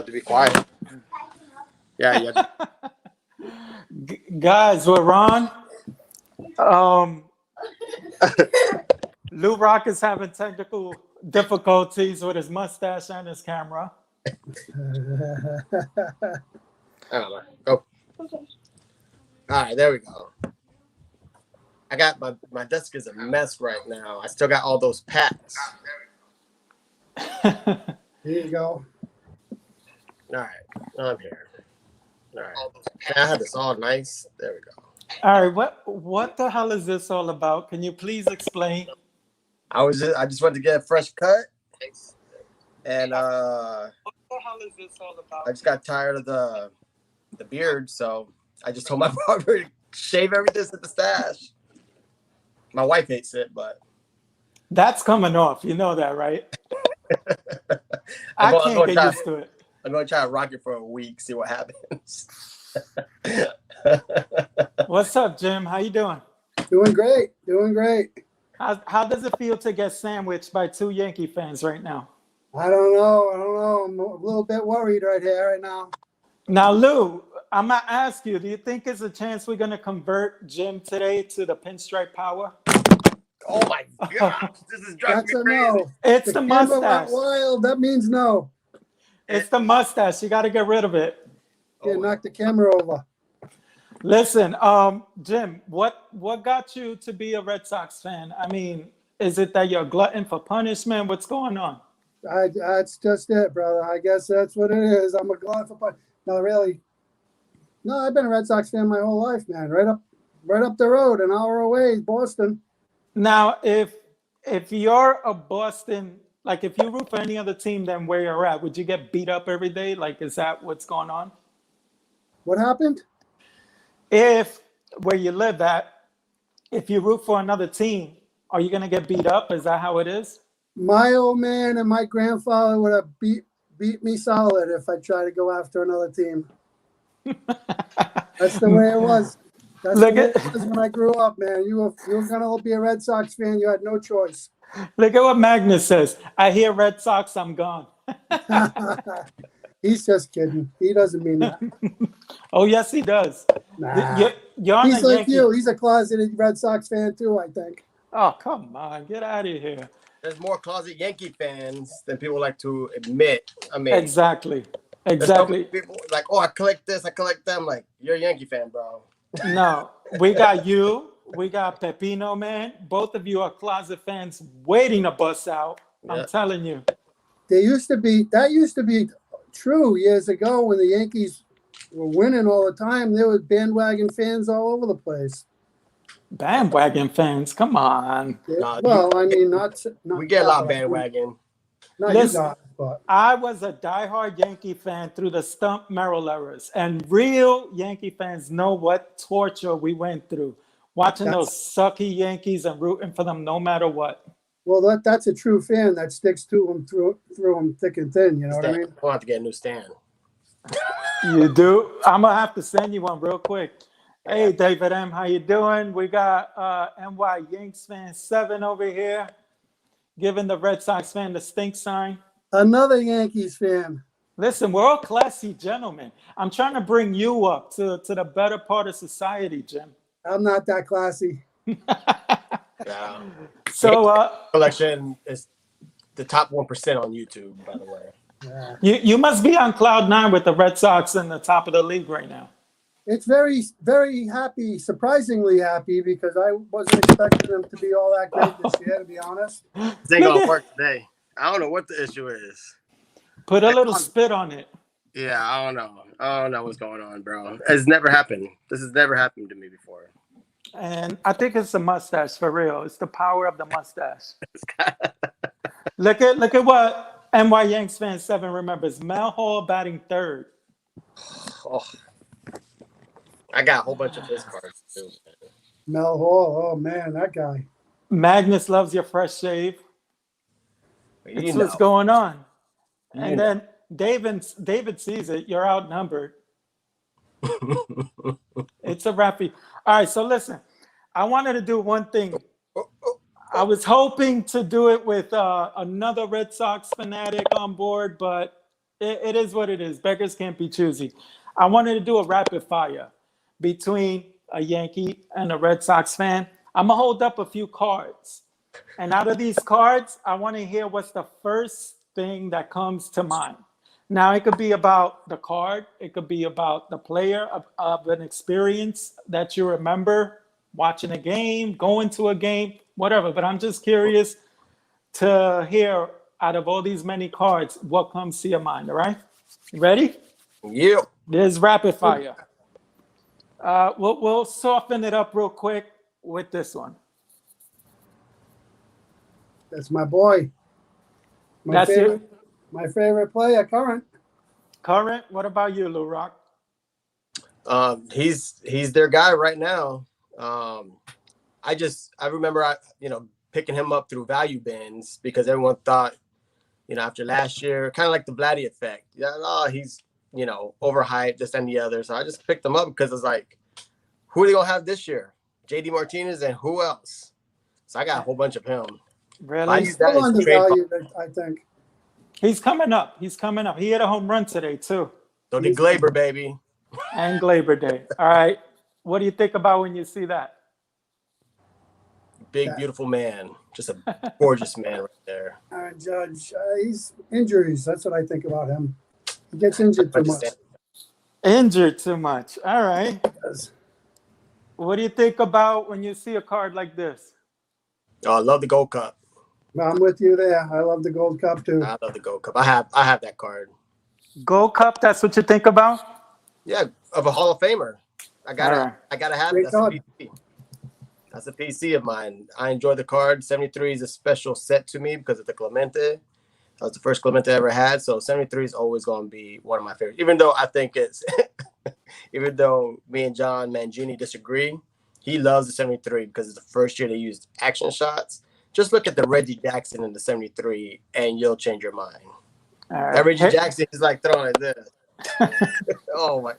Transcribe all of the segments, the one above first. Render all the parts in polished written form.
To be quiet. Yeah. Guys, we're on. LouRok is having technical difficulties with his mustache and his camera. I don't know. Go. All right, there we go. I got my desk is a mess right now. I still got all those packs. Here you go. All right, I'm here. All right, I had this all nice. There we go. All right, what the hell is this all about? Can you please explain? I just wanted to get a fresh cut, and What the hell is this all about? I just got tired of the beard, so I just told my barber to shave everything at the stash. My wife hates it, but That's coming off. You know that, right? I can't get used to it. I'm going to try to rock it for a week, see what happens. What's up, Jim? How you doing? Doing great. Doing great. How does it feel to get sandwiched by two Yankee fans right now? I don't know. I'm a little bit worried right now. Now, Lou, I'm going to ask you, do you think there's a chance we're going to convert Jim today to the pinstripe power? Oh, my gosh. This is driving That's me a crazy. no. It's the camera mustache. went wild. That means no. It's the mustache. You got to get rid of it. Yeah, knock the camera over. Listen, Jim, what got you to be a Red Sox fan? I mean, is it that you're a glutton for punishment? What's going on? That's just it, brother. I guess that's what it is. I'm a glutton for punishment. No, really. No, I've been a Red Sox fan my whole life, man. Right up the road, an hour away, Boston. Now, if you're a Boston, like if you root for any other team than where you're at, would you get beat up every day? Like, is that what's going on? What happened? If where you live at, if you root for another team, are you gonna get beat up? Is that how it is? My old man and my grandfather would have beat me solid if I tried to go after another team. That's the way it was. That's Look the way at- it was when I grew up, man. You were gonna be a Red Sox fan. You had no choice. Look at what Magnus says. I hear Red Sox, I'm gone. He's just kidding. He doesn't mean that. Oh, yes, he does. Nah. You're on He's the like Yankee- you. He's a closeted Red Sox fan too, I think. Oh, come on. Get out of here. There's more closet Yankee fans than people like to admit. I mean, Exactly. there's so many Exactly. people like, oh, I collect this, I collect them. Like, you're a Yankee fan, bro. No, we got you. We got Pepino, man. Both of you are closet fans waiting to bust out. Yeah. I'm telling you. That used to be true years ago when the Yankees were winning all the time. There was bandwagon fans all over the place. Bandwagon fans, come on. Nah, Well, I mean, not We get a lot of bandwagon. Not Listen. you guys, but I was a diehard Yankee fan through the Stump Merrill eras, and real Yankee fans know what torture we went through watching those sucky Yankees and rooting for them no matter what. well, that's a true fan that sticks to them through them thick and thin. You know what I mean? I'll have to get a new stand. You do? I'm gonna have to send you one real quick. Hey, David M, how you doing? We got NY Yanks fan 7 over here, giving the Red Sox fan the stink sign. Another Yankees fan. Listen, we're all classy gentlemen. I'm trying to bring you up to the better part of society, Jim. I'm not that classy. Yeah. So Collection is the top 1% on YouTube, by the way. Yeah. you must be on cloud 9 with the Red Sox in the top of the league right now. It's very, very happy, surprisingly happy, because I wasn't expecting them to be all that great this year, to be honest. This ain't gonna work today. I don't know what the issue is. Put a little spit on it. Yeah, I don't know. I don't know what's going on, bro. It's never happened. This has never happened to me before. And I think it's the mustache for real. It's the power of the mustache. Look at what NY Yanks fan 7 remembers. Mel Hall batting 3rd. Oh, I got a whole bunch of his cards too. Mel Hall, oh man, that guy. Magnus loves your fresh shave. That's what's going on. And then David sees it. You're outnumbered. It's a wrappy. All right, so listen. I wanted to do one thing. I was hoping to do it with another Red Sox fanatic on board, but It is what it is. Beggars can't be choosy. I wanted to do a rapid fire between a Yankee and a Red Sox fan. I'm going to hold up a few cards. And out of these cards, I want to hear what's the first thing that comes to mind. Now, it could be about the card. It could be about the player of an experience that you remember watching a game, going to a game, whatever. But I'm just curious to hear out of all these many cards, what comes to your mind, all right? You ready? Yeah. There's rapid fire. We'll soften it up real quick with this one. That's my boy. My favorite player, current. Current, what about you, LouRok? He's their guy right now. I remember picking him up through value bins because everyone thought, after last year, kind of like the Vladdy effect. Yeah, he's overhyped, this and the other. So I just picked him up because it's like, who are they gonna have this year? JD Martinez and who else? So I got a whole bunch of him. Really? He's still undervalued, I think. He's coming up. He hit a home run today, too. So did Glaber, baby. And Glaber Day. All right. What do you think about when you see that? Big, beautiful man. Just a gorgeous man right there. Judge, he's injuries. That's what I think about him. He gets injured too much. Injured too much. All right. What do you think about when you see a card like this? Oh, I love the Gold Cup. I'm with you there. I love the Gold Cup too. I love the Gold Cup. I have that card. Gold Cup, that's what you think about? Yeah, of a Hall of Famer. I gotta have it. That's a PC. That's a PC of mine. I enjoy the card. 73 is a special set to me because of the Clemente. That was the first Clemente I ever had. So 73 is always going to be one of my favorites. Even though I think it's, even though me and John Mangini disagree, he loves the 73 because it's the first year they used action shots. Just look at the Reggie Jackson in the 73 and you'll change your mind. Right. That Reggie Jackson is like throwing it this. Oh my.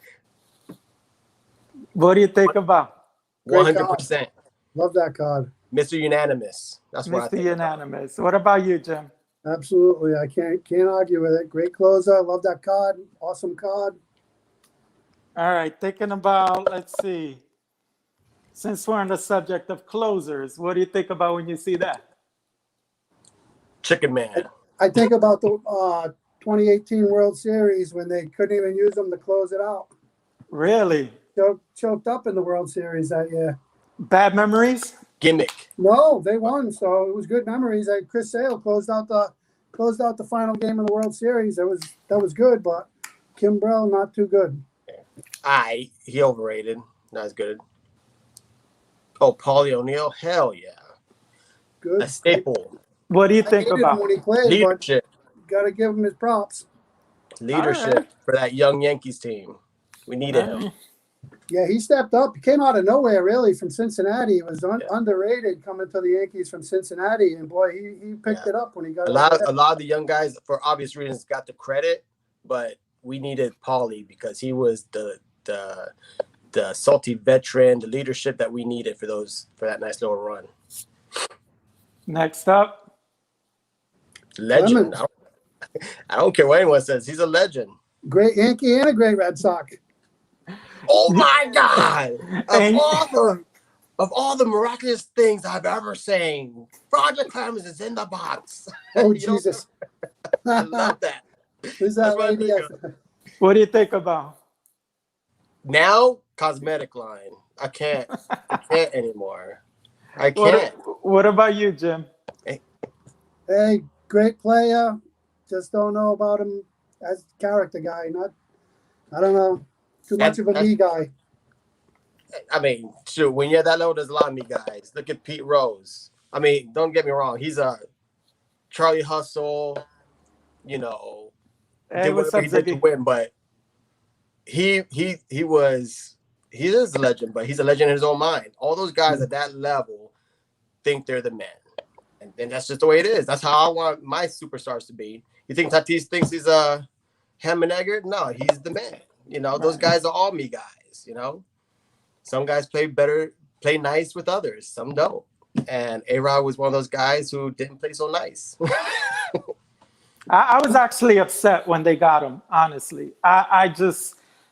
What do you think about? 100%. Love that card. Mr. Unanimous. That's what I think. Mr. Unanimous. What about you, Jim? Absolutely. I can't argue with it. Great closer. Love that card. Awesome card. All right. Thinking about, let's see. Since we're on the subject of closers, what do you think about when you see that? Chicken Man. I think about the 2018 World Series when they couldn't even use them to close it out. Really? Choked up in the World Series that year. Bad memories? Gimmick. No, they won, so it was good memories. Chris Sale closed out the final game of the World Series. That was good, but Kimbrel not too good. He overrated. Not as good. Oh, Paulie O'Neill, hell yeah. Good. A staple. What do you think about when he played, leadership? Got to give him his props. Leadership for that young Yankees team. We needed him. Yeah, he stepped up. He came out of nowhere, really, from Cincinnati. He was underrated coming to the Yankees from Cincinnati, and boy, he picked it up when he got a lot of the young guys, for obvious reasons, got the credit, but we needed Paulie because he was the salty veteran, the leadership that we needed for that nice little run. Next up, legend. I don't care what anyone says. He's a legend. Great Yankee and a great Red Sox. Oh my God! Of all the miraculous things I've ever seen, Roger Clemens is in the box. Oh Jesus! I love that. Who's that lady? What do you think about? Now, cosmetic line. I can't anymore. I can't. What about you, Jim? Hey, great player. Just don't know about him as a character guy. I don't know. Too much of a me guy. I mean, shoot, when you're that level, there's a lot of me guys. Look at Pete Rose. I mean, don't get me wrong. He's a Charlie Hustle, Hey, what's up, Ziggy? Win, but he is a legend, but he's a legend in his own mind. All those guys at that level think they're the man. And that's just the way it is. That's how I want my superstars to be. You think Tatis thinks he's a Ham and Eggert? No, he's the man. Those guys are all me guys, Some guys play nice with others. Some don't. And A-Rod was one of those guys who didn't play so nice. I was actually upset when they got him, honestly.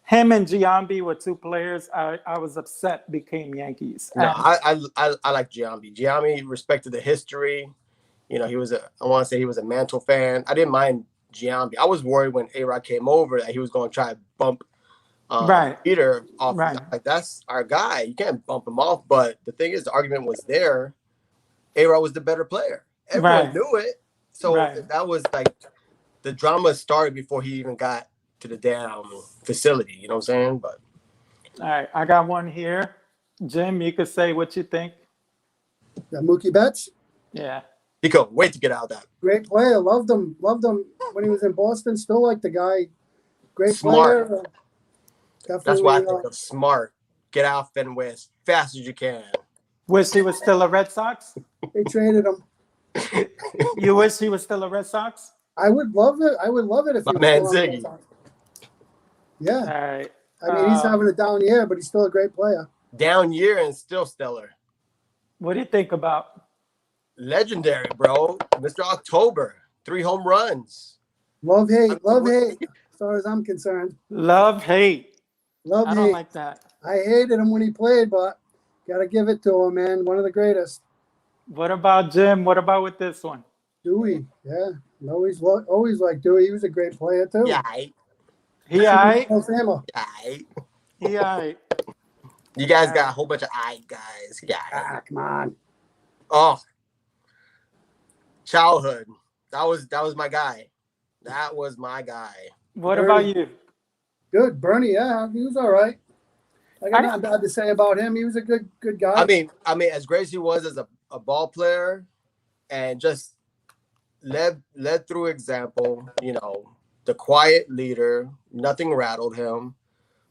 Him and Giambi were two players I was upset became Yankees. No, I like Giambi. Giambi respected the history. You know, I want to say he was a Mantle fan. I didn't mind Giambi. I was worried when A-Rod came over that he was going to try to bump Peter off. Right. Like, that's our guy. You can't bump him off. But the thing is, the argument was there. A-Rod was the better player. Everyone knew it. So that was like the drama started before he even got to the damn facility. You know what I'm saying? But all right, I got one here. Jim, you could say what you think. Mookie Betts? Yeah. He couldn't wait to get out of that. Great player. Loved him when he was in Boston. Still like the guy. Great Smart. player. That's why I think of smart. Get out Fenway as fast as you can. Wish he was still a Red Sox? They traded him. You wish he was still a Red Sox? I would love it. I would love it if my he was man still on Ziggy. the Red Sox. Yeah. All right. I mean, he's having a down year, but he's still a great player. Down year and still stellar. What do you think about? Legendary, bro. Mr. October. 3 home runs. Love, hate. As far as I'm concerned. Love, hate. Love, I hate. don't like that. I hated him when he played, but got to give it to him, man. One of the greatest. What about Jim? What about with this one? Dewey. Yeah. Always like Dewey. He was a great player, too. Yeah. He all right. He all right. You guys got a whole bunch of guys. Yeah. Come on. Oh. Childhood. That was my guy. That was my guy. What about you? Good. Bernie, yeah. He was all right. I got nothing bad to say about him. He was a good guy. I mean, as great as he was as a ball player and just led through example, you know, the quiet leader, nothing rattled him.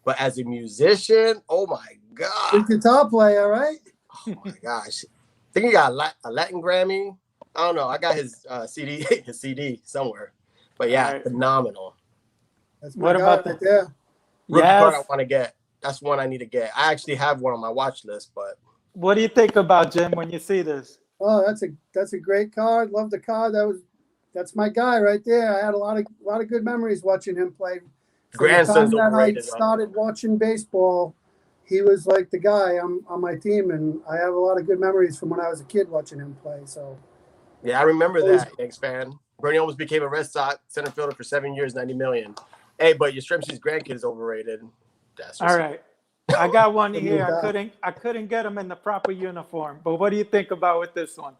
But as a musician, oh my God. He's a guitar player, right? Oh my gosh. I think he got a Latin Grammy. I don't know. I got his CD somewhere. But yeah, phenomenal. That's what about right there. Rookie card I want to get. That's one I need to get. I actually have one on my watch list, but what do you think about Jim when you see this? Oh, that's a great card. Love the card. That's my guy right there. I had a lot of good memories watching him play. Grandson's overrated. I started watching baseball, he was like the guy on my team, and I have a lot of good memories from when I was a kid watching him play. So yeah, I remember that, Yanks fan. Bernie almost became a Red Sox center fielder for 7 years, $90 million. Hey, but your Stremsey's grandkid is overrated. That's all right. I got one here. I couldn't get him in the proper uniform. But what do you think about with this one?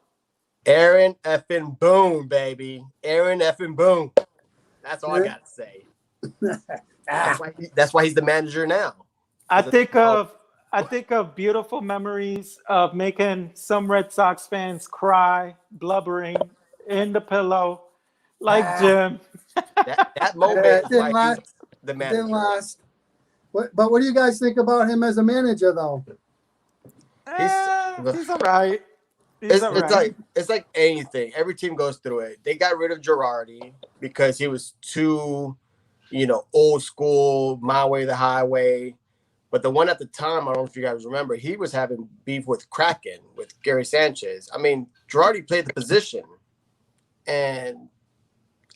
Aaron effing Boone, baby. Aaron effing Boone. That's all I got to say. That's why he's the manager now. I think of beautiful memories of making some Red Sox fans cry, blubbering in the pillow, like Jim. That moment didn't last. The manager. Didn't last. But what do you guys think about him as a manager, though? He's all right. It's like anything. Every team goes through it. They got rid of Girardi because he was too, old school, my way the highway. But the one at the time, I don't know if you guys remember, he was having beef with Kraken, with Gary Sanchez. I mean, Girardi played the position, and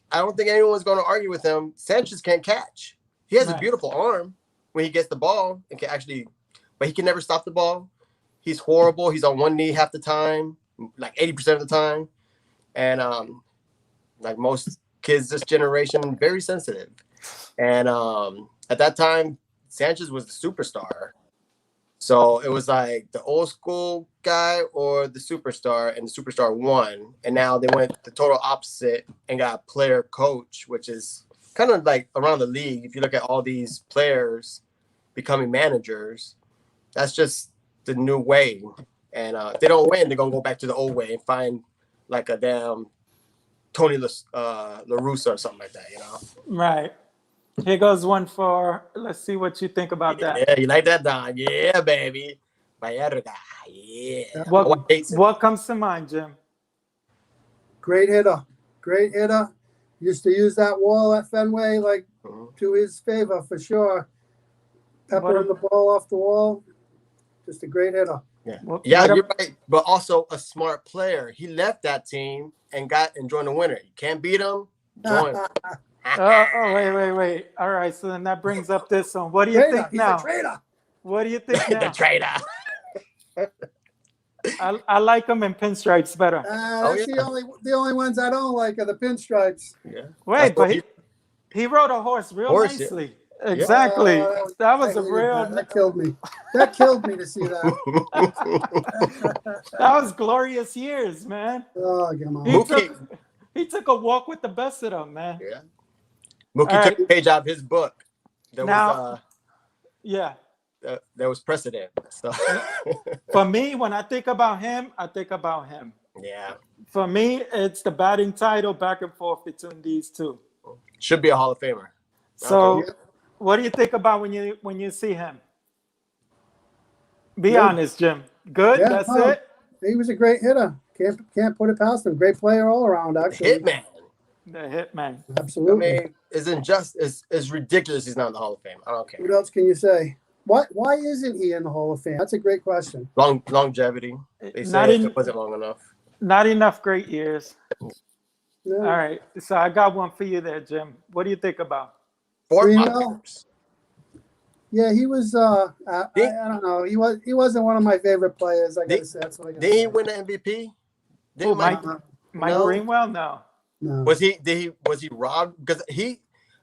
I don't think anyone's going to argue with him. Sanchez can't catch. He has a beautiful arm when he gets the ball and can actually, but he can never stop the ball. He's horrible. He's on one knee half the time, like 80% of the time. And like most kids this generation, very sensitive. And at that time, Sanchez was the superstar. So it was like the old school guy or the superstar, and the superstar won. And now they went the total opposite and got a player coach, which is kind of like around the league. If you look at all these players becoming managers, that's just the new way. And if they don't win, they're going to go back to the old way and find like a damn Tony La Russa or something like that, Right. Here goes one for, let's see what you think about that. Yeah, you like that, Don? Yeah, baby. Yeah. What comes to mind, Jim? Great hitter. Used to use that wall at Fenway to his favor for sure. Peppering the ball off the wall. Just a great hitter. Yeah, you're right. But also a smart player. He left that team and joined the winner. You can't beat him. Join. Wait. All right, so then that brings up this one. What do you think now? He's a traitor. What do you think The now? traitor. I like him in pinstripes better. That's the only ones I don't like are the pinstripes. Yeah. Wait, but he rode a horse nicely. Yeah. Exactly. That was a real. That killed me. That killed me to see that. That was glorious years, man. Oh, come on. He took a walk with the best of them, man. Yeah. Mookie took a page out of his book. There was precedent. So for me, when I think about him, I think about him. Yeah. For me, it's the batting title back and forth between these two. Should be a Hall of Famer. So, what do you think about when you see him? Be honest, Jim. Good. Yeah, that's it. He was a great hitter. Can't put it past him. Great player all around. Actually, The hitman. Absolutely. I mean, it's ridiculous. He's not in the Hall of Fame. I don't care. What else can you say? Why isn't he in the Hall of Fame? That's a great question. Longevity. They say it wasn't long enough. Not enough great years. No. All right. So I got one for you there, Jim. What do you think about? Yeah, he was. I don't know. He wasn't one of my favorite players. I gotta say. That's what I gotta did he say. win the MVP? Mike Greenwell? No. Was he robbed? Because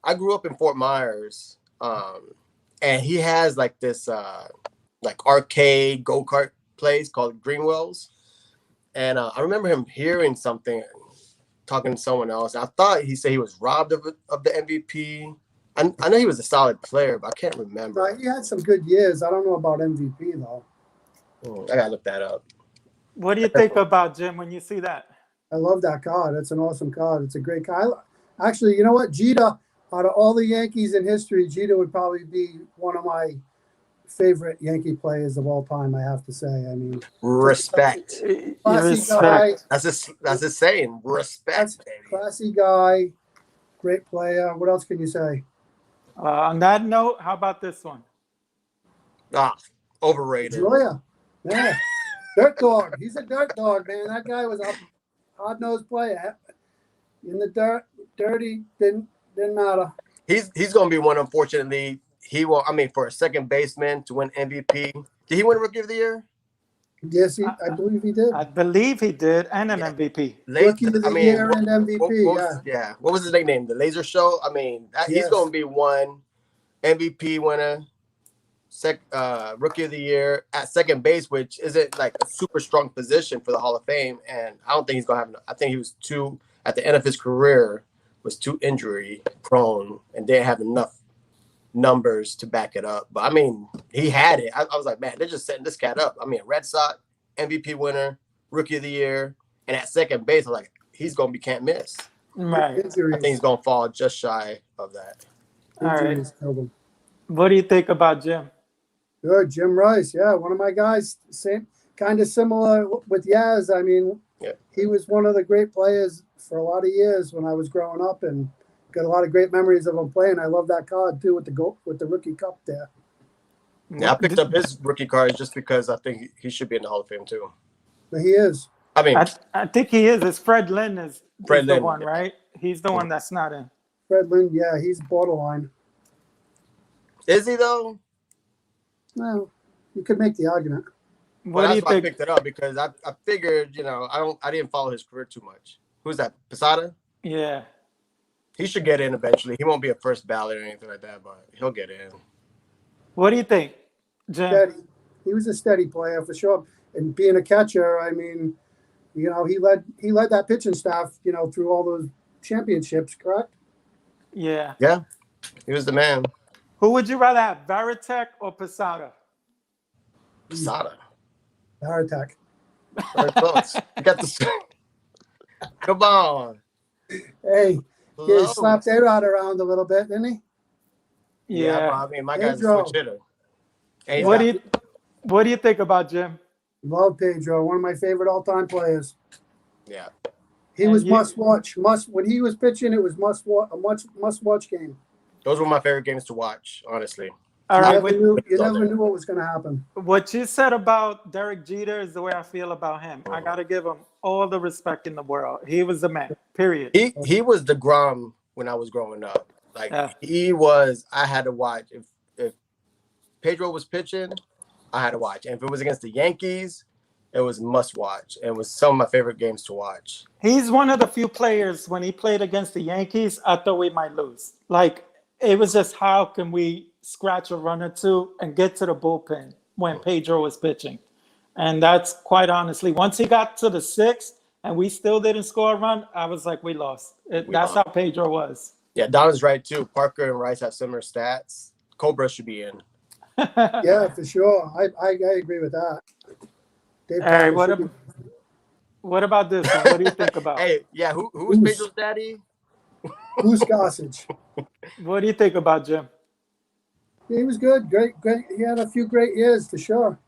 I grew up in Fort Myers, and he has like this like arcade go-kart place called Greenwell's, and I remember him hearing something, talking to someone else. I thought he said he was robbed of the MVP. I know he was a solid player, but I can't remember. He had some good years. I don't know about MVP though. I gotta look that up. What do you think about, Jim, when you see that? I love that card. It's an awesome card. It's a great card. Actually, you know what? Jeter, out of all the Yankees in history, Jeter would probably be one of my favorite Yankee players of all time, I have to say. I mean, respect. Classy guy. That's a saying. Respect, baby. Classy guy. Great player. What else can you say? On that note, how about this one? Overrated. Joya. Yeah. Dirt dog. He's a dirt dog, man. That guy was a hard-nosed player. In the dirt, dirty, didn't matter. He's going to be one, unfortunately. He will. I mean, for a second baseman to win MVP. Did he win Rookie of the Year? Yes, I believe he did. I believe he did, and an MVP. Rookie of the Year and MVP, What was his nickname? The Laser Show? I mean, he's going to be one MVP winner, Rookie of the Year at second base, which isn't like a super strong position for the Hall of Fame. And I don't think he's going to have – I think he was at the end of his career, was too injury prone and didn't have enough numbers to back it up. But I mean, he had it. I was like, man, they're just setting this cat up. I mean, Red Sox MVP winner, Rookie of the Year, and at second base, I was like, he's gonna be can't miss. Right. I think he's gonna fall just shy of that. All right. What do you think about Jim? Good, Jim Rice. Yeah, one of my guys. Same, kind of similar with Yaz. I mean, he was one of the great players for a lot of years when I was growing up, and got a lot of great memories of him playing. I love that card too with the rookie cup there. Yeah, I picked up his rookie cards just because I think he should be in the Hall of Fame too. But he is. I mean, I think he is. It's Fred Lynn the one, yeah. right? He's the one that's not in. Fred Lynn, yeah, he's borderline. Is he though? No, you could make the argument. Well, that's why I picked it up because I figured, I didn't follow his career too much. Who's that? Posada? Yeah. He should get in eventually. He won't be a first ballot or anything like that, but he'll get in. What do you think, Jim? Steady. He was a steady player for sure. And being a catcher, I mean, he led that pitching staff, through all those championships, correct? Yeah. Yeah. He was the man. Who would you rather have, Varitek or Posada? Posada. Varitek. Very close. You got the Come on. Hey, he slapped A-Rod around a little bit, didn't he? Yeah, I mean, my guy's a switch hitter. What do you think about Jim? Love Pedro, one of my favorite all-time players. Yeah. He was must-watch. When he was pitching, it was a must-watch game. Those were my favorite games to watch, honestly. All right. You never knew what was going to happen. What you said about Derek Jeter is the way I feel about him. I got to give him all the respect in the world. He was the man, period. He was the Grom when I was growing up. Like, he was, I had to watch. If Pedro was pitching, I had to watch. And if it was against the Yankees, it was must watch. And it was some of my favorite games to watch. He's one of the few players, when he played against the Yankees, I thought we might lose. Like, it was just, how can we scratch a run or two and get to the bullpen when Pedro was pitching? And that's quite honestly, once he got to the sixth and we still didn't score a run, I was like, we lost. That's how Pedro was. Yeah, Don's right too. Parker and Rice have similar stats. Cobra should be in. Yeah, for sure. I agree with that. All right, what about this one? What do you think about? Hey, yeah, who was Pedro's daddy? Who's Gossage? What do you think about Jim? He was good. Great. He had a few great years for sure.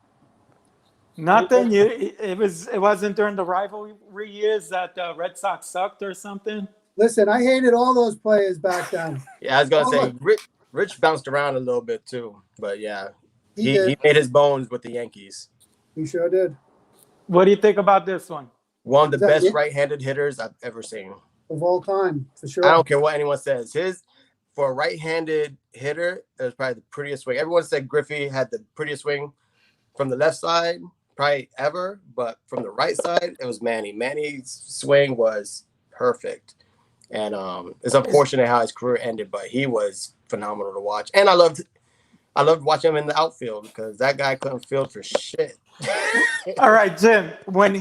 Nothing. It wasn't during the rivalry years that Red Sox sucked or something. Listen, I hated all those players back then. Yeah, I was gonna say Rich bounced around a little bit too, but yeah, he made his bones with the Yankees. He sure did. What do you think about this one? One of the best right-handed hitters I've ever seen of all time, for sure. I don't care what anyone says. For a right-handed hitter, it was probably the prettiest swing. Everyone said Griffey had the prettiest swing from the left side, probably ever, but from the right side, it was Manny. Manny's swing was perfect. And it's unfortunate how his career ended, but he was phenomenal to watch. And I loved watching him in the outfield because that guy couldn't field for shit. All right, Jim. When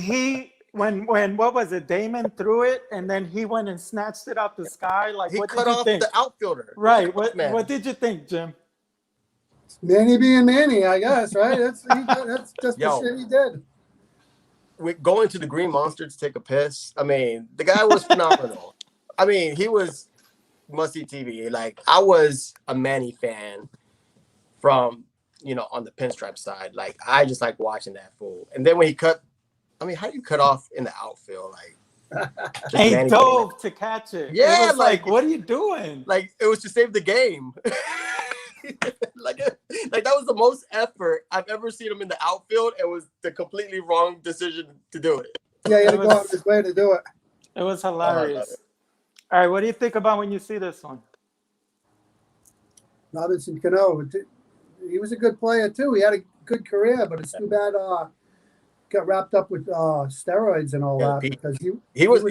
what was it? Damon threw it, and then he went and snatched it out the sky. Like, he what cut did you off think? The outfielder. Right. What did you think, Jim? Manny being Manny, I guess. Right. That's just the shit he did. With going to the Green Monster to take a piss. I mean, the guy was phenomenal. I mean, he was must-see TV. Like, I was a Manny fan from, on the pinstripe side. Like, I just like watching that fool. And then when he cut, I mean, how do you cut off in the outfield? Like, he dove to catch it. Yeah, it was like, what are you doing? Like, it was to save the game. like that was the most effort I've ever seen him in the outfield. It was the completely wrong decision to do it. Yeah, he had to go out of his way to do it. It was hilarious. All right, what do you think about when you see this one? Robinson Cano, he was a good player too. He had a good career, but it's too bad got wrapped up with steroids and all that because he was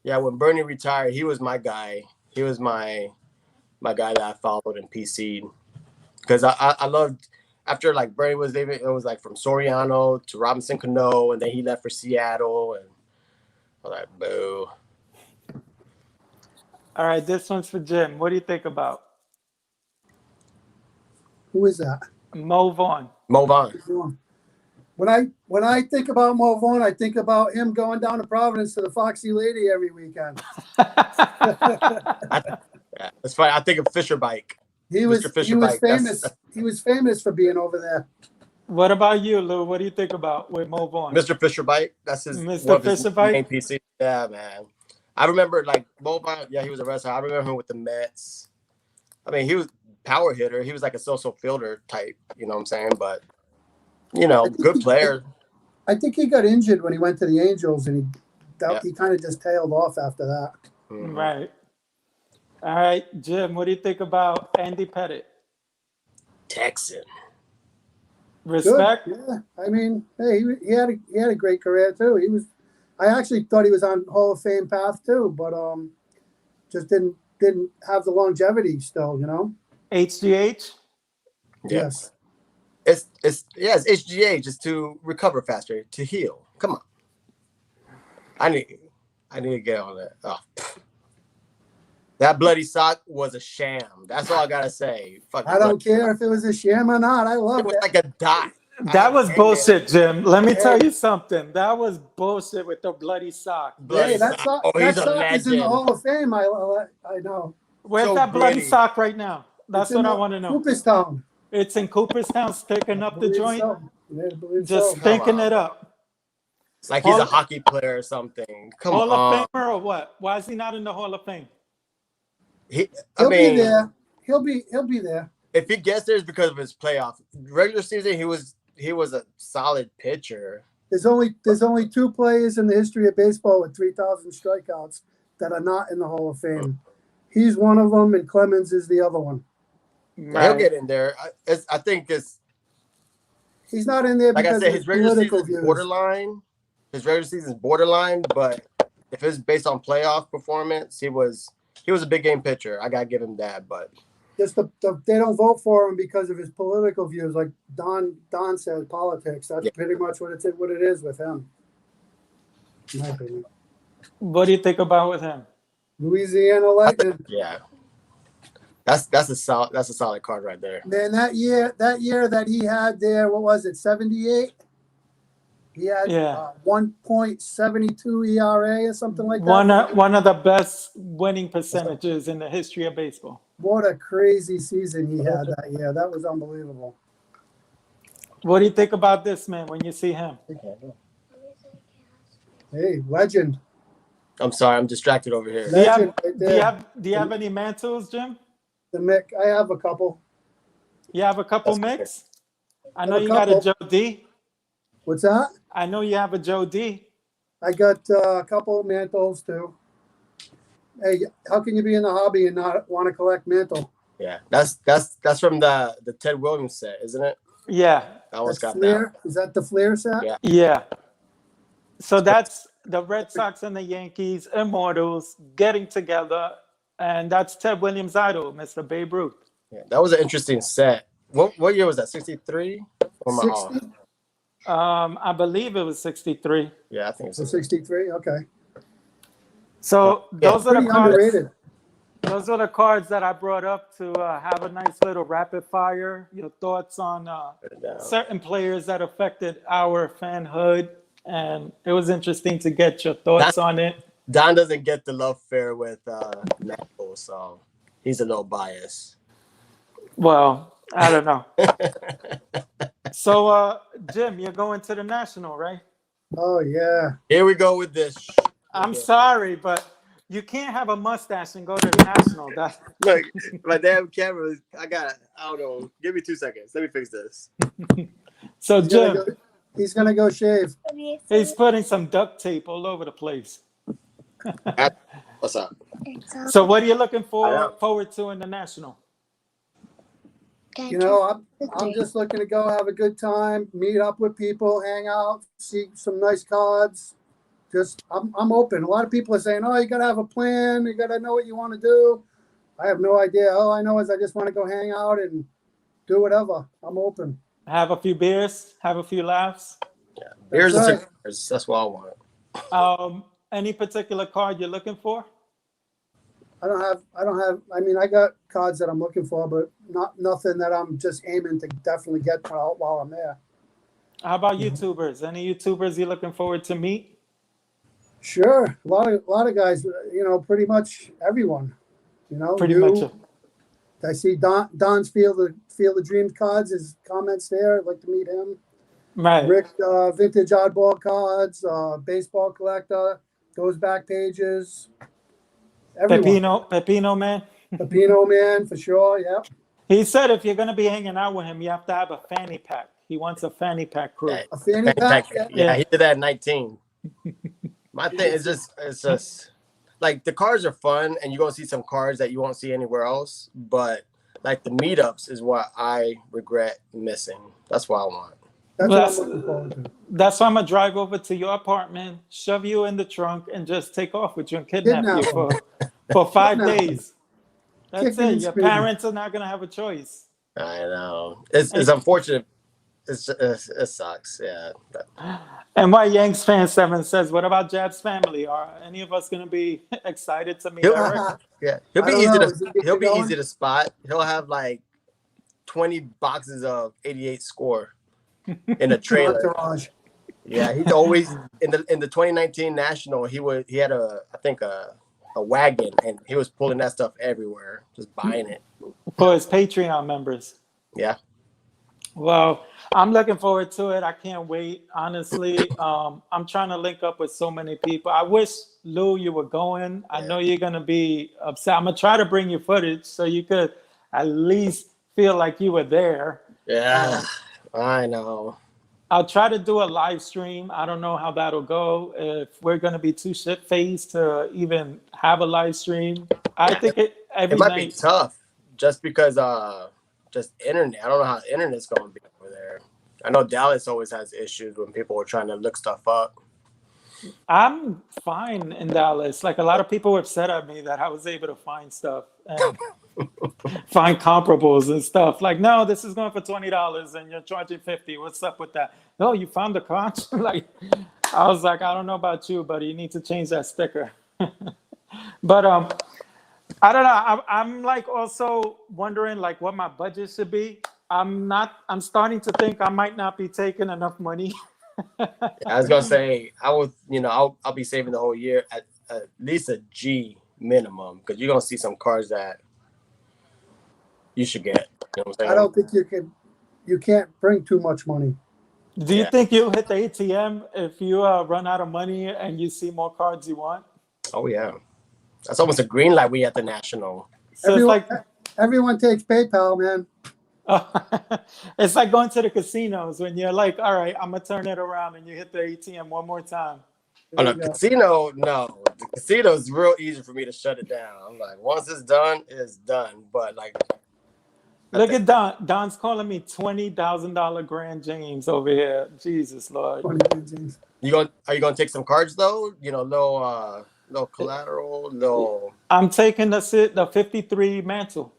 when Bernie retired, he was my guy. He was my guy that I followed and PC'd because I loved after like Bernie was leaving. It was like from Soriano to Robinson Cano, and then he left for Seattle, and I was like, boo. All right, this one's for Jim. What do you think about? Who is that? Mo Vaughn. Mo Vaughn. When I think about Mo Vaughn, I think about him going down to Providence to the Foxy Lady every weekend. That's funny. I think of Fisher Bike. He was famous. He was famous for being over there. What about you, Lou? What do you think about with Mo Vaughn? Mr. Fisher Bike. That's his Mr. Fisher Bike. PC. Yeah, man. I remember like Mo Vaughn. Yeah, he was a wrestler. I remember him with the Mets. I mean, he was power hitter. He was like a social fielder type. You know what I'm saying? But good player. I think he got injured when he went to the Angels, and he kind of just tailed off after that. Mm-hmm. Right. All right, Jim. What do you think about Andy Pettitte? Texan. Respect. Good. Yeah, I mean, hey, he had a great career too. I actually thought he was on Hall of Fame path too, but just didn't have the longevity still. HGH. Yes. It's HGH just to recover faster, to heal. Come on. I need to get on that. Oh. That bloody sock was a sham. That's all I gotta say. I don't care if it was a sham or not. I love it. It was like a dot. That was bullshit, Jim. Let me tell you something. That was bullshit with the bloody sock. That sock is in the Hall of Fame. I know. Where's that bloody sock right now? That's what I want to know. Cooperstown. It's in Cooperstown, sticking up the joint. So. Yeah, just stinking it up. It's like he's a hockey player or something. Come on. Hall of Famer or what? Why is he not in the Hall of Fame? He'll be there. he'll be there. If he gets there, it's because of his playoff. Regular season, he was a solid pitcher. There's only 2 players in the history of baseball with 3,000 strikeouts that are not in the Hall of Fame. He's one of them, and Clemens is the other one. Right. He'll get in there. I think he's not in there because like I said, his regular season is views. borderline. His regular season is borderline, but if it's based on playoff performance, he was a big game pitcher. I gotta give him that, but just they don't vote for him because of his political views, like Don said, politics. That's pretty much what it is with him. In my opinion. What do you think about with him? Louisiana Lightning. Yeah. That's a solid card right there. Man, that year that he had there, what was it, 78? He had 1.72 ERA or something like that. One of the best winning percentages in the history of baseball. What a crazy season he had that year. That was unbelievable. What do you think about this man when you see him? Hey, legend. I'm sorry, I'm distracted over here. Do you have any mantles, Jim? The Mick, I have a couple. You have a couple Micks? I know you got a Joe D. What's that? I know you have a Joe D. I got a couple mantles too. Hey, how can you be in the hobby and not want to collect mantle? Yeah, that's from the Ted Williams set, isn't it? Yeah. I almost got that. Is that the Flair set? Yeah. Yeah. So that's the Red Sox and the Yankees, immortals, getting together, and that's Ted Williams' idol, Mr. Babe Ruth. Yeah, that was an interesting set. What year was that? 63? Or am I off? I believe it was 63. Yeah, I think it was 63. Okay. So those are the cards. Underrated. Those are the cards that I brought up to have a nice little rapid fire. Your thoughts on certain players that affected our fanhood, and it was interesting to get your thoughts on it. Don doesn't get the love fair with Naples, so he's a little biased. Well, I don't know. So, Jim, you're going to the National, right? Oh, yeah. Here we go with this. I'm sorry, but you can't have a mustache and go to the National. Look, my damn camera, I don't know. Give me 2 seconds. Let me fix this. So, Jim. He's going to go shave. He's putting some duct tape all over the place. What's up? So, what are you looking forward to in the National? You know, I'm just looking to go have a good time, meet up with people, hang out, see some nice cards. Just, I'm open. A lot of people are saying, oh, you got to have a plan. You got to know what you want to do. I have no idea. All I know is I just want to go hang out and do whatever. I'm open. Have a few beers, have a few laughs. Yeah, beers and cigars. That's what I want. Any particular card you're looking for? I don't have. I mean, I got cards that I'm looking for, but nothing that I'm just aiming to definitely get while I'm there. How about YouTubers? Any YouTubers you're looking forward to meet? Sure, a lot of guys. You know, pretty much everyone. You know, pretty much. I see Don's Field of Dreams cards. His comments there. I'd like to meet him. Right. Rick, vintage oddball cards. Baseball collector. Goes back pages. Everyone. Pepino man. Pepino man for sure. Yep. He said if you're gonna be hanging out with him, you have to have a fanny pack. He wants a fanny pack crew. A fanny pack. Yeah, he did that at 19. My thing is it's just like the cards are fun, and you're gonna see some cards that you won't see anywhere else. But like the meetups is what I regret missing. That's what I want. That's what I'm looking forward to. That's why I'm gonna drive over to your apartment, shove you in the trunk, and just take off with you and kidnap you for 5 days. That's it. Your parents are not gonna have a choice. I know. It's unfortunate. It sucks. Yeah. And my Yanks fan 7 says, "What about Jab's family? Are any of us gonna be excited to meet Eric?" Yeah, he'll be easy to spot. He'll have like 20 boxes of 88 score in a trailer. Yeah, he's always in the 2019 National. He had a wagon, and he was pulling that stuff everywhere, just buying it for his Patreon members. Yeah. Well, I'm looking forward to it. I can't wait. Honestly, I'm trying to link up with so many people. I wish, Lou, you were going. I know you're gonna be upset. I'm gonna try to bring you footage so you could at least feel like you were there. Yeah, I know. I'll try to do a live stream. I don't know how that'll go. If we're going to be too shit-faced to even have a live stream, I think every It might night. be tough just because just internet. I don't know how the internet's going to be over there. I know Dallas always has issues when people are trying to look stuff up. I'm fine in Dallas. Like a lot of people were upset at me that I was able to find stuff and find comparables and stuff. Like, no, this is going for $20 and you're charging $50. What's up with that? No, you found the crunch. Like, I was like, I don't know about you, but you need to change that sticker. But I don't know. I'm like also wondering like what my budget should be. I'm starting to think I might not be taking enough money. I was gonna say I'll be saving the whole year at least a G minimum because you're gonna see some cars that you should get. You know what I'm saying? I don't think you can't bring too much money. Do you think you'll hit the ATM if you run out of money and you see more cards you want? Oh yeah, that's almost a green light. We at the National. So Everyone takes PayPal, man. It's like going to the casinos when you're like, all right, I'm gonna turn it around, and you hit the ATM one more time. On a casino, no. The casino is real easy for me to shut it down. I'm like, once it's done, it's done. But like, look at Don. Don's calling me $20,000 Grand James over here. Jesus Lord. Are you gonna take some cards though? You know, no collateral, no. I'm taking the 53 mantle.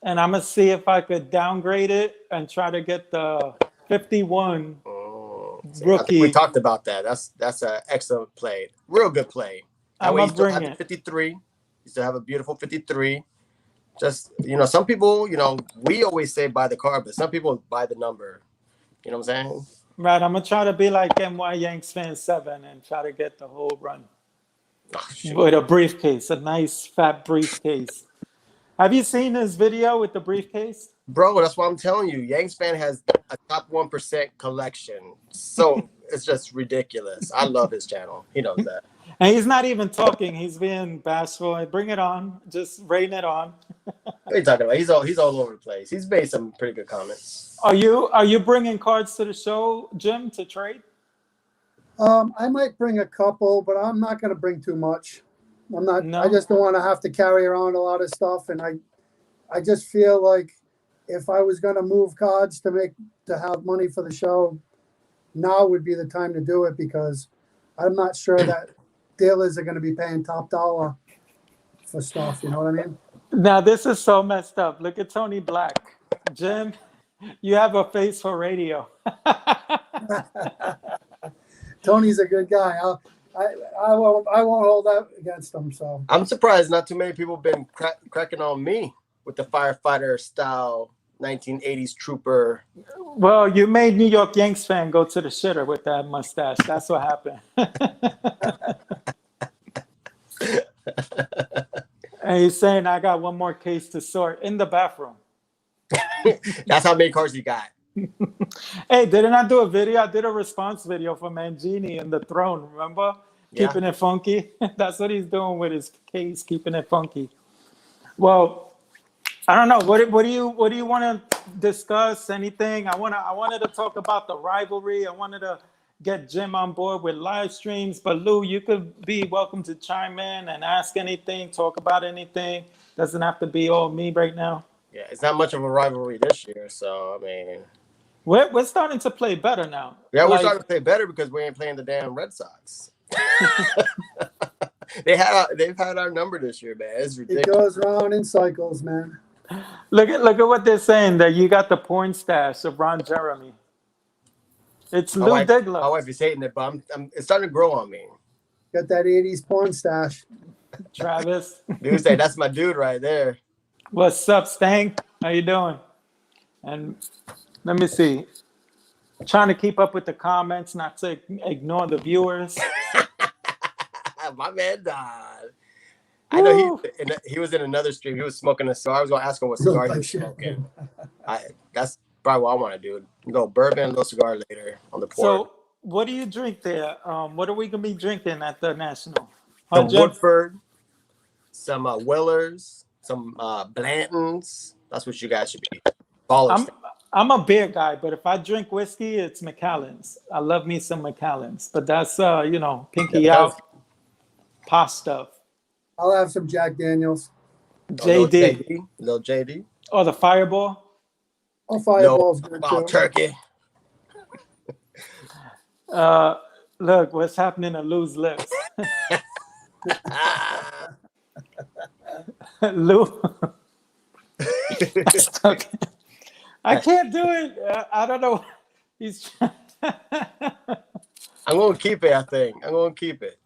And I'm gonna see if I could downgrade it and try to get the 51 rookie. We talked about that. That's an excellent play. Real good play. That way you still have the 53. You still have a beautiful 53. Just, some people, we always say buy the card, but some people buy the number. You know what I'm saying? Right. I'm gonna try to be like NY Yanks fan 7 and try to get the whole run with a briefcase, a nice fat briefcase. Have you seen this video with the briefcase? Bro, that's what I'm telling you. Yanks fan has a top 1% collection. So it's just ridiculous. I love his channel. He knows that. And he's not even talking. He's being bashful. Bring it on. Just rain it on. What are you talking about? He's all over the place. He's made some pretty good comments. Are you bringing cards to the show, Jim, to trade? I might bring a couple, but I'm not going to bring too much. I'm not. No. I just don't want to have to carry around a lot of stuff, and I just feel like if I was going to move cards to have money for the show, now would be the time to do it because I'm not sure that dealers are going to be paying top dollar for stuff. You know what I mean? Now this is so messed up. Look at Tony Black, Jim. You have a face for radio. Tony's a good guy. I won't hold out against him. So I'm surprised not too many people have been cracking on me with the firefighter style 1980s trooper. Well, you made New York Yanks fan go to the shitter with that mustache. That's what happened. And he's saying I got one more case to sort in the bathroom. That's how many cars you got. Hey, didn't I do a video? I did a response video for Mangini in the throne, remember? Yeah. Keeping it funky. That's what he's doing with his case, keeping it funky. Well, I don't know. What do you want to discuss? Anything? I wanted to talk about the rivalry. I wanted to get Jim on board with live streams. But Lou, you could be welcome to chime in and ask anything, talk about anything. Doesn't have to be all me right now. Yeah, it's not much of a rivalry this year, so I mean, we're starting to play better now. Yeah, we're starting to play better because we ain't playing the damn Red Sox. They've had our number this year, man. It's ridiculous. It goes around in cycles, man. Look at what they're saying. That you got the porn stash of Ron Jeremy. It's Lou Digler. My wife is hating it, but it's starting to grow on me. Got that 80s porn stash. Travis. Dude, that's my dude right there. What's up, Stang? How you doing? And let me see. Trying to keep up with the comments, not to ignore the viewers. My man died. I know he was in another stream. He was smoking a cigar. I was going to ask him what cigar he was smoking. That's probably what I want to do. Go bourbon, a little cigar later on the porch. So what do you drink there? What are we going to be drinking at the National? Some Woodford, some Willers, some Blantons, That's what you guys should be. Ballers. I'm a beer guy, but if I drink whiskey, it's Macallan's. I love me some Macallan's, but that's pinky out pasta. I'll have some Jack Daniels. JD. Little JD. Oh, the Fireball. Oh, Fireball's good too. Turkey. Look, what's happening to Lou's lips? Lou. Okay. I can't do it. I don't know. He's. I'm gonna keep it. I think I'm gonna keep it.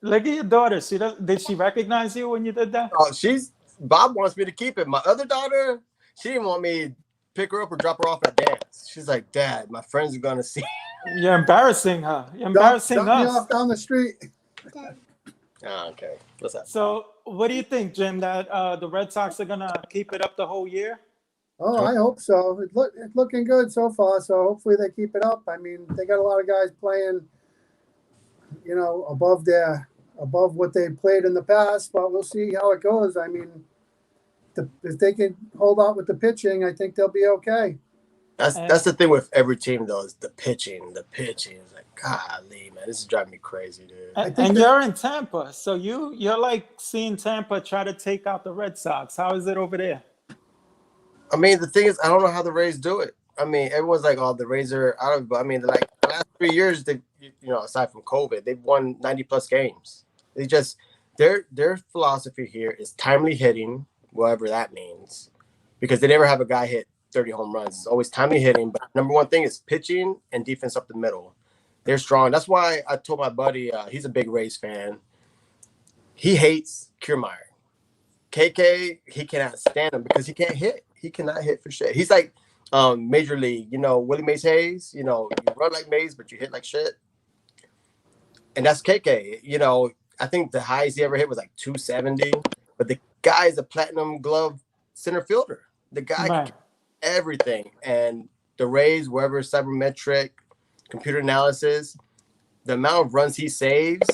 Look at your daughter. Did she recognize you when you did that? Oh, Bob wants me to keep it. My other daughter, she didn't want me to pick her up or drop her off at dance. She's like, Dad, my friends are gonna see. You're embarrassing her. You're embarrassing Drop me us. off down the street. Oh, okay. What's that? So, what do you think, Jim? That the Red Sox are gonna keep it up the whole year? Oh, I hope so. It's looking good so far. So hopefully they keep it up. I mean, they got a lot of guys playing, above what they played in the past. But we'll see how it goes. I mean, if they can hold out with the pitching, I think they'll be okay. That's the thing with every team though, is the pitching. The pitching is like, golly, man, this is driving me crazy, dude. And you're in Tampa, so you're like seeing Tampa try to take out the Red Sox. How is it over there? I mean, the thing is, I don't know how the Rays do it. I mean, everyone's like, "Oh, the Rays are out of it," but I mean, like the last 3 years, they, aside from COVID, they've won 90+ games. They just their philosophy here is timely hitting, whatever that means, because they never have a guy hit 30 home runs. It's always timely hitting, but number one thing is pitching and defense up the middle. They're strong. That's why I told my buddy, he's a big Rays fan. He hates Kiermaier. KK, he cannot stand him because he can't hit. He cannot hit for shit. He's like Major League, Willie Mays Hayes. You run like Mays, but you hit like shit. And that's KK. I think the highest he ever hit was like 270. But the guy is a platinum glove center fielder. The guy can everything. And the Rays, wherever cybermetric, computer analysis, the amount of runs he saves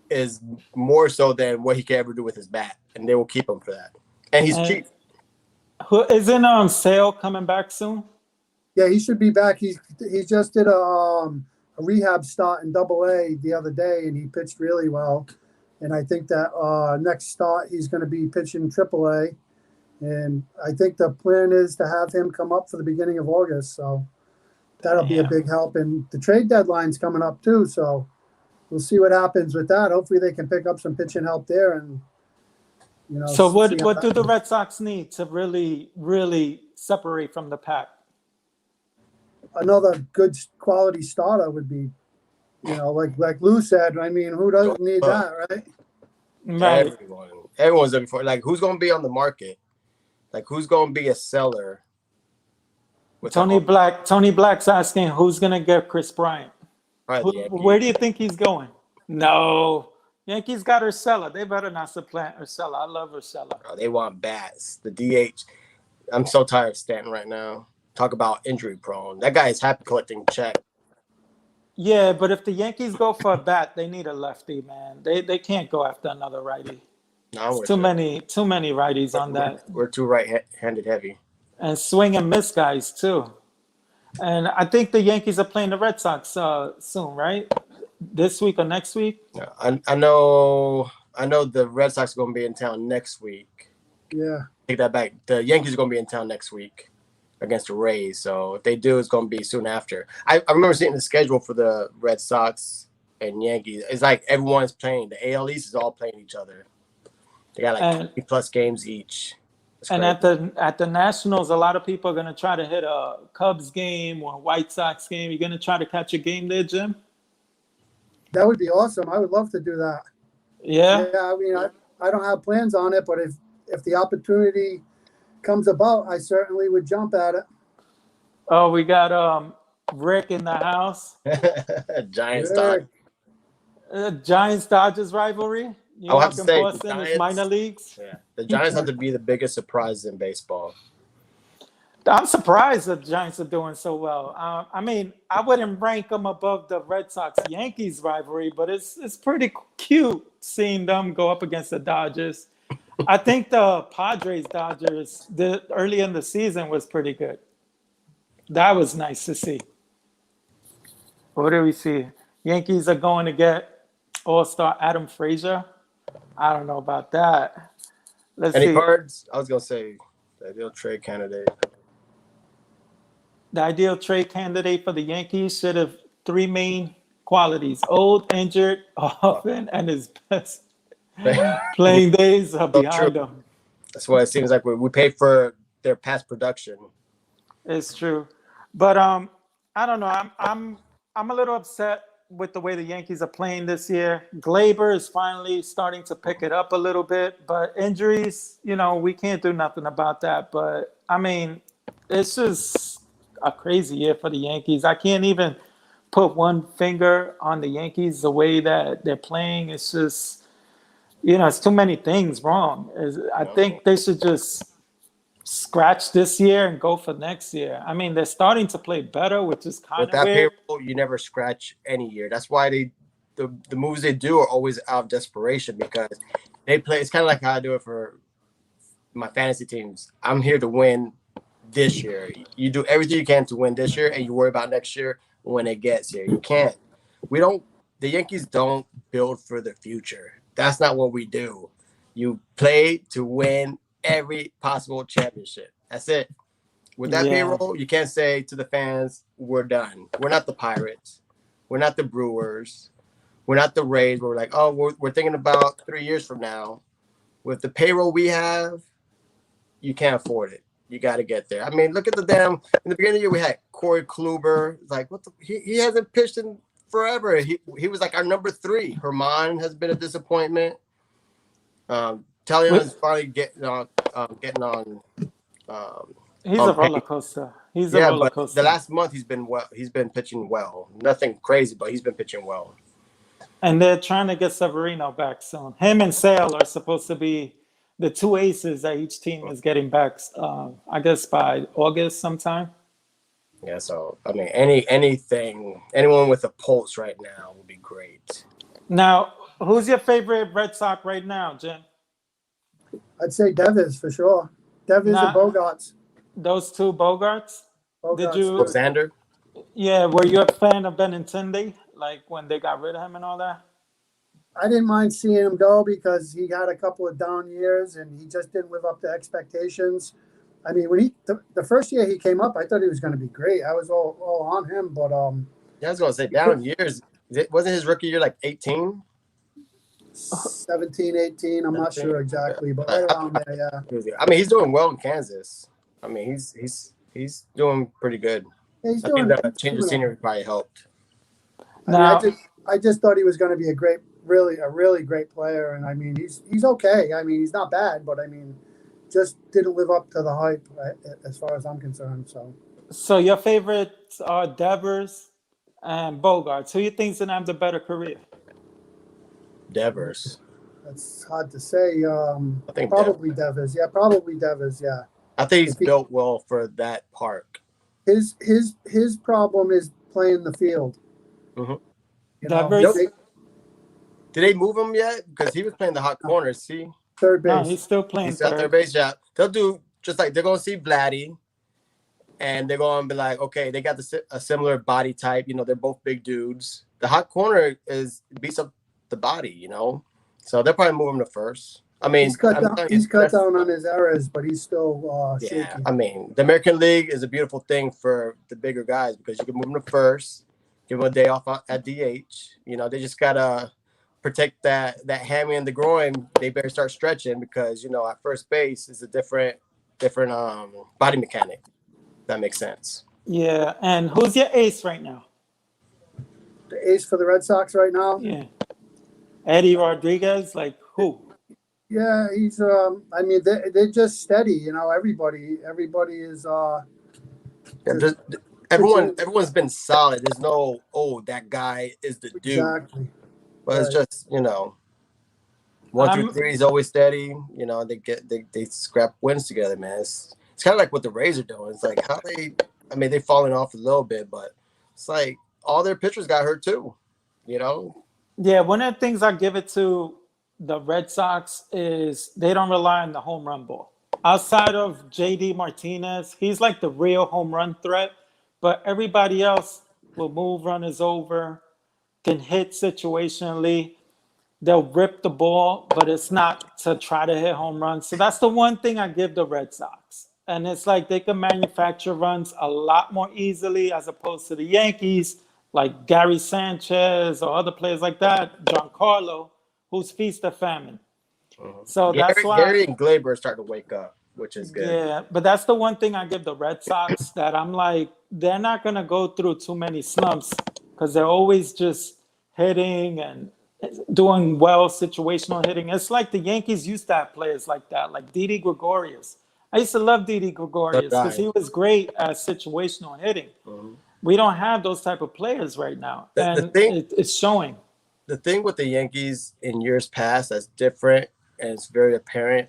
is more so than what he can ever do with his bat. And they will keep him for that. And he's cheap. Isn't Sale coming back soon? Yeah, he should be back. He just did a rehab start in AA the other day, and he pitched really well. And I think that next start he's going to be pitching AAA. And I think the plan is to have him come up for the beginning of August. So that'll be a big help. And the trade deadline's coming up too. So we'll see what happens with that. Hopefully they can pick up some pitching help there. And so what do the Red Sox need to really, really separate from the pack? Another good quality starter would be, like Lou said. I mean, who doesn't need that, right? Right. Everyone's looking for like who's going to be on the market, like who's going to be a seller. Tony Black's asking who's going to get Kris Bryant. Where do you think he's going? No. Yankees got Urshela. They better not supplant Urshela. I love Urshela. Oh, they want bats. The DH. I'm so tired of Stanton right now. Talk about injury prone. That guy is happy collecting check. Yeah, but if the Yankees go for a bat, they need a lefty, man. They can't go after another righty. No, too many righties on that. We're too right-handed heavy. And swing and miss guys too. And I think the Yankees are playing the Red Sox soon, right? This week or next week? Yeah, I know the Red Sox are going to be in town next week. Yeah. Take that back. The Yankees are going to be in town next week against the Rays. So if they do, it's going to be soon after. I remember seeing the schedule for the Red Sox and Yankees. It's like everyone's playing. The AL East is all playing each other. They got like 20+ games each. And at the Nationals, a lot of people are going to try to hit a Cubs game or a White Sox game. You're going to try to catch a game there, Jim? That would be awesome. I would love to do that. Yeah? Yeah, I mean, I don't have plans on it, but if the opportunity comes about, I certainly would jump at it. Oh, we got Rick in the house. Giants-Dodgers rivalry. I'll have to say, Boston is minor leagues. Yeah, the Giants have to be the biggest surprise in baseball. I'm surprised the Giants are doing so well. I mean, I wouldn't rank them above the Red Sox-Yankees rivalry, but it's pretty cute seeing them go up against the Dodgers. I think the Padres Dodgers early in the season was pretty good. That was nice to see. What do we see? Yankees are going to get All-Star Adam Frazier. I don't know about that. Let's Any see. cards? I was gonna say the ideal trade candidate. The ideal trade candidate for the Yankees should have 3 main qualities: old, injured, often, and his best playing days are So true. behind him. That's what it seems like. We pay for their past production. It's true, but I don't know. I'm a little upset with the way the Yankees are playing this year. Glaber is finally starting to pick it up a little bit, but injuries, we can't do nothing about that. But I mean, it's just a crazy year for the Yankees. I can't even put one finger on the Yankees the way that they're playing. It's just, it's too many things wrong. I think they should just scratch this year and go for next year. I mean, they're starting to play better, which is kind of weird. Payroll, you never scratch any year. That's why the moves they do are always out of desperation, because they play. It's kind of like how I do it for my fantasy teams. I'm here to win this year. You do everything you can to win this year, and you worry about next year when it gets here. You can't. The Yankees don't build for the future. That's not what we do. You play to win every possible championship. That's it. With that payroll, you can't say to the fans, we're done. We're not the Pirates. We're not the Brewers. We're not the Rays. We're like, oh, we're thinking about 3 years from now. With the payroll we have, you can't afford it. You got to get there. I mean, look at in the beginning of the year, we had Corey Kluber. Like, he hasn't pitched in forever. He was like our number 3. Herman has been a disappointment. Talion is finally getting on. He's a roller coaster. He's a roller coaster. The last month he's been well. He's been pitching well. Nothing crazy, but he's been pitching well. And they're trying to get Severino back soon. Him and Sale are supposed to be the 2 aces that each team is getting back. I guess by August sometime. Yeah. So I mean, anyone with a pulse right now would be great. Now, who's your favorite Red Sox right now, Jim? I'd say Devers for sure. Devers or Bogarts. Those 2 Bogarts? Did you? Alexander? Yeah, were you a fan of Benintendi, like when they got rid of him and all that? I didn't mind seeing him go because he had a couple of down years and he just didn't live up to expectations. I mean, when the first year he came up, I thought he was going to be great. I was all on him, but yeah, I was going to say down years. Wasn't his rookie year like 18? 17, 18. I'm not sure exactly, but right around there, yeah. I mean, he's doing well in Kansas. I mean, he's doing pretty good. Yeah, I think that change of scenery probably helped. I just thought he was going to be a really great player, and I mean, he's okay. I mean, he's not bad, but I mean, just didn't live up to the hype as far as I'm concerned. So your favorites are Devers and Bogarts. Who you think's gonna have the better career? Devers. That's hard to say. I think probably Devers. Yeah, probably Devers. Yeah. I think he's built well for that park. His problem is playing the field. Mm-hmm. Devers. Did they move him yet? Because he was playing the hot corner. See, third base. No, he's still playing. He's at third base. Yeah, they'll do just like they're gonna see Vladdy, and they're gonna be like, okay, they got a similar body type. They're both big dudes. The hot corner beats up the body. So they'll probably move him to first. I mean, he's cut down on his errors, but he's still shaky. Yeah, I mean, the American League is a beautiful thing for the bigger guys because you can move them to first, give them a day off at DH. They just gotta protect that hammy and the groin. They better start stretching because at first base is a different body mechanic. If that makes sense. Yeah, and who's your ace right now? The ace for the Red Sox right now? Yeah, Eddie Rodriguez. Like who? Yeah, he's. I mean, they're just steady. Everybody is. Everyone's been solid. There's no that guy is the dude. Exactly. But it's just 1 through 3 is always steady. They scrap wins together, man. It's kind of like what the Rays are doing. It's like how they've fallen off a little bit, but it's like all their pitchers got hurt too. Yeah, one of the things I give it to the Red Sox is they don't rely on the home run ball. Outside of JD Martinez, he's like the real home run threat, but everybody else will move runners over, can hit situationally. They'll rip the ball, but it's not to try to hit home runs. So that's the one thing I give the Red Sox. And it's like they can manufacture runs a lot more easily as opposed to the Yankees, like Gary Sanchez or other players like that, Giancarlo, who's feast or famine. So that's why Gary and Glaber are starting to wake up, which is good. Yeah, but that's the one thing I give the Red Sox that I'm like, they're not going to go through too many slumps because they're always just hitting and doing well, situational hitting. It's like the Yankees used to have players like that, like Didi Gregorius. I used to love Didi Gregorius because he was great at situational hitting. We don't have those type of players right now, and it's showing. The thing with the Yankees in years past that's different, and it's very apparent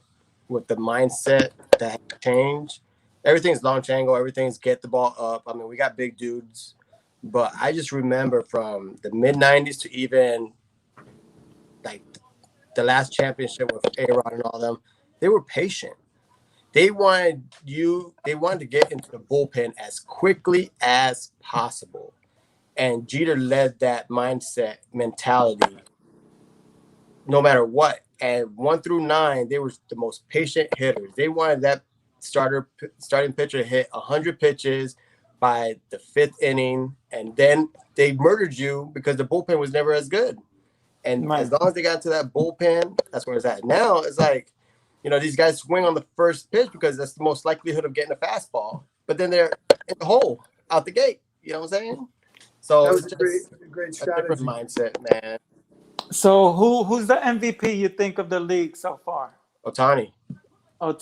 with the mindset that has changed. Everything's launch angle. Everything's get the ball up. I mean, we got big dudes, but I just remember from the mid-'90s to even like the last championship with A-Rod and all them, they were patient. They wanted to get into the bullpen as quickly as possible. And Jeter led that mindset mentality no matter what. And 1 through 9, they were the most patient hitters. They wanted that starting pitcher to hit 100 pitches by the 5th inning. And then they murdered you because the bullpen was never as good. And as long as they got to that bullpen, that's where it's at. Now it's like, these guys swing on the first pitch because that's the most likelihood of getting a fastball. But then they're in the hole out the gate. You know what I'm saying? So That was it's a great strategy. different mindset, man. So who's the MVP you think of the league so far? Ohtani for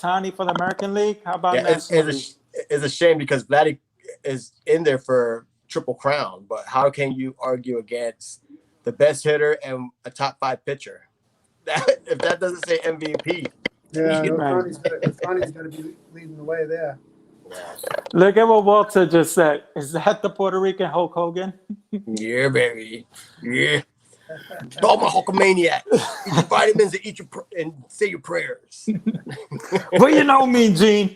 the American League? How about National League? It's a shame because Vladdy is in there for Triple Crown, but how can you argue against the best hitter and a top 5 pitcher? If that doesn't say MVP. Yeah, Ohtani's got to be leading the way there. Look at what Walter just said. Is that the Puerto Rican Hulk Hogan? Yeah, baby. Yeah. Oh, my Hulkamaniac. Eat your vitamins and say your prayers. Well, you know me, Gene.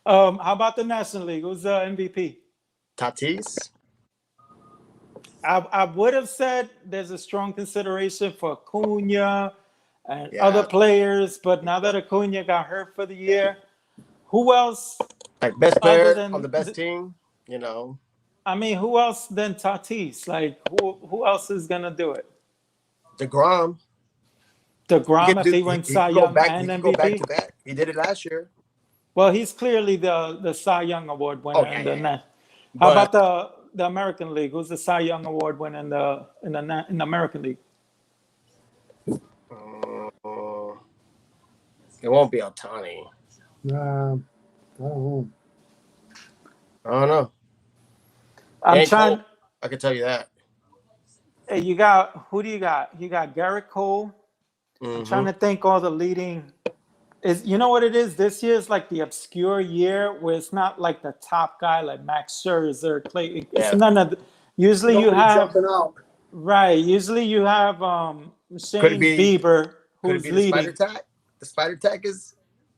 How about the National League? Who's the MVP? Tatis. I would have said there's a strong consideration for Acuna and other players, but now that Acuna got hurt for the year, who else? Like best player on the best team, I mean, who else than Tatis? Like, who else is going to do it? DeGrom. DeGrom, if he wins Cy Young and MVP? Go back to back. He did it last year. Well, he's clearly the Cy Young Award winner. How about the American League? Who's the Cy Young Award winner in the American League? It won't be Ohtani. I don't know. I can tell you that. Hey, who do you got? You got Garrett Cole. I'm trying to think all the leading. You know what it is? This year is like the obscure year where it's not like the top guy like Max Scherzer, Clay. It's none of. Usually you have jumping out. Right. Usually you have Shane Bieber who's leading. The spider tack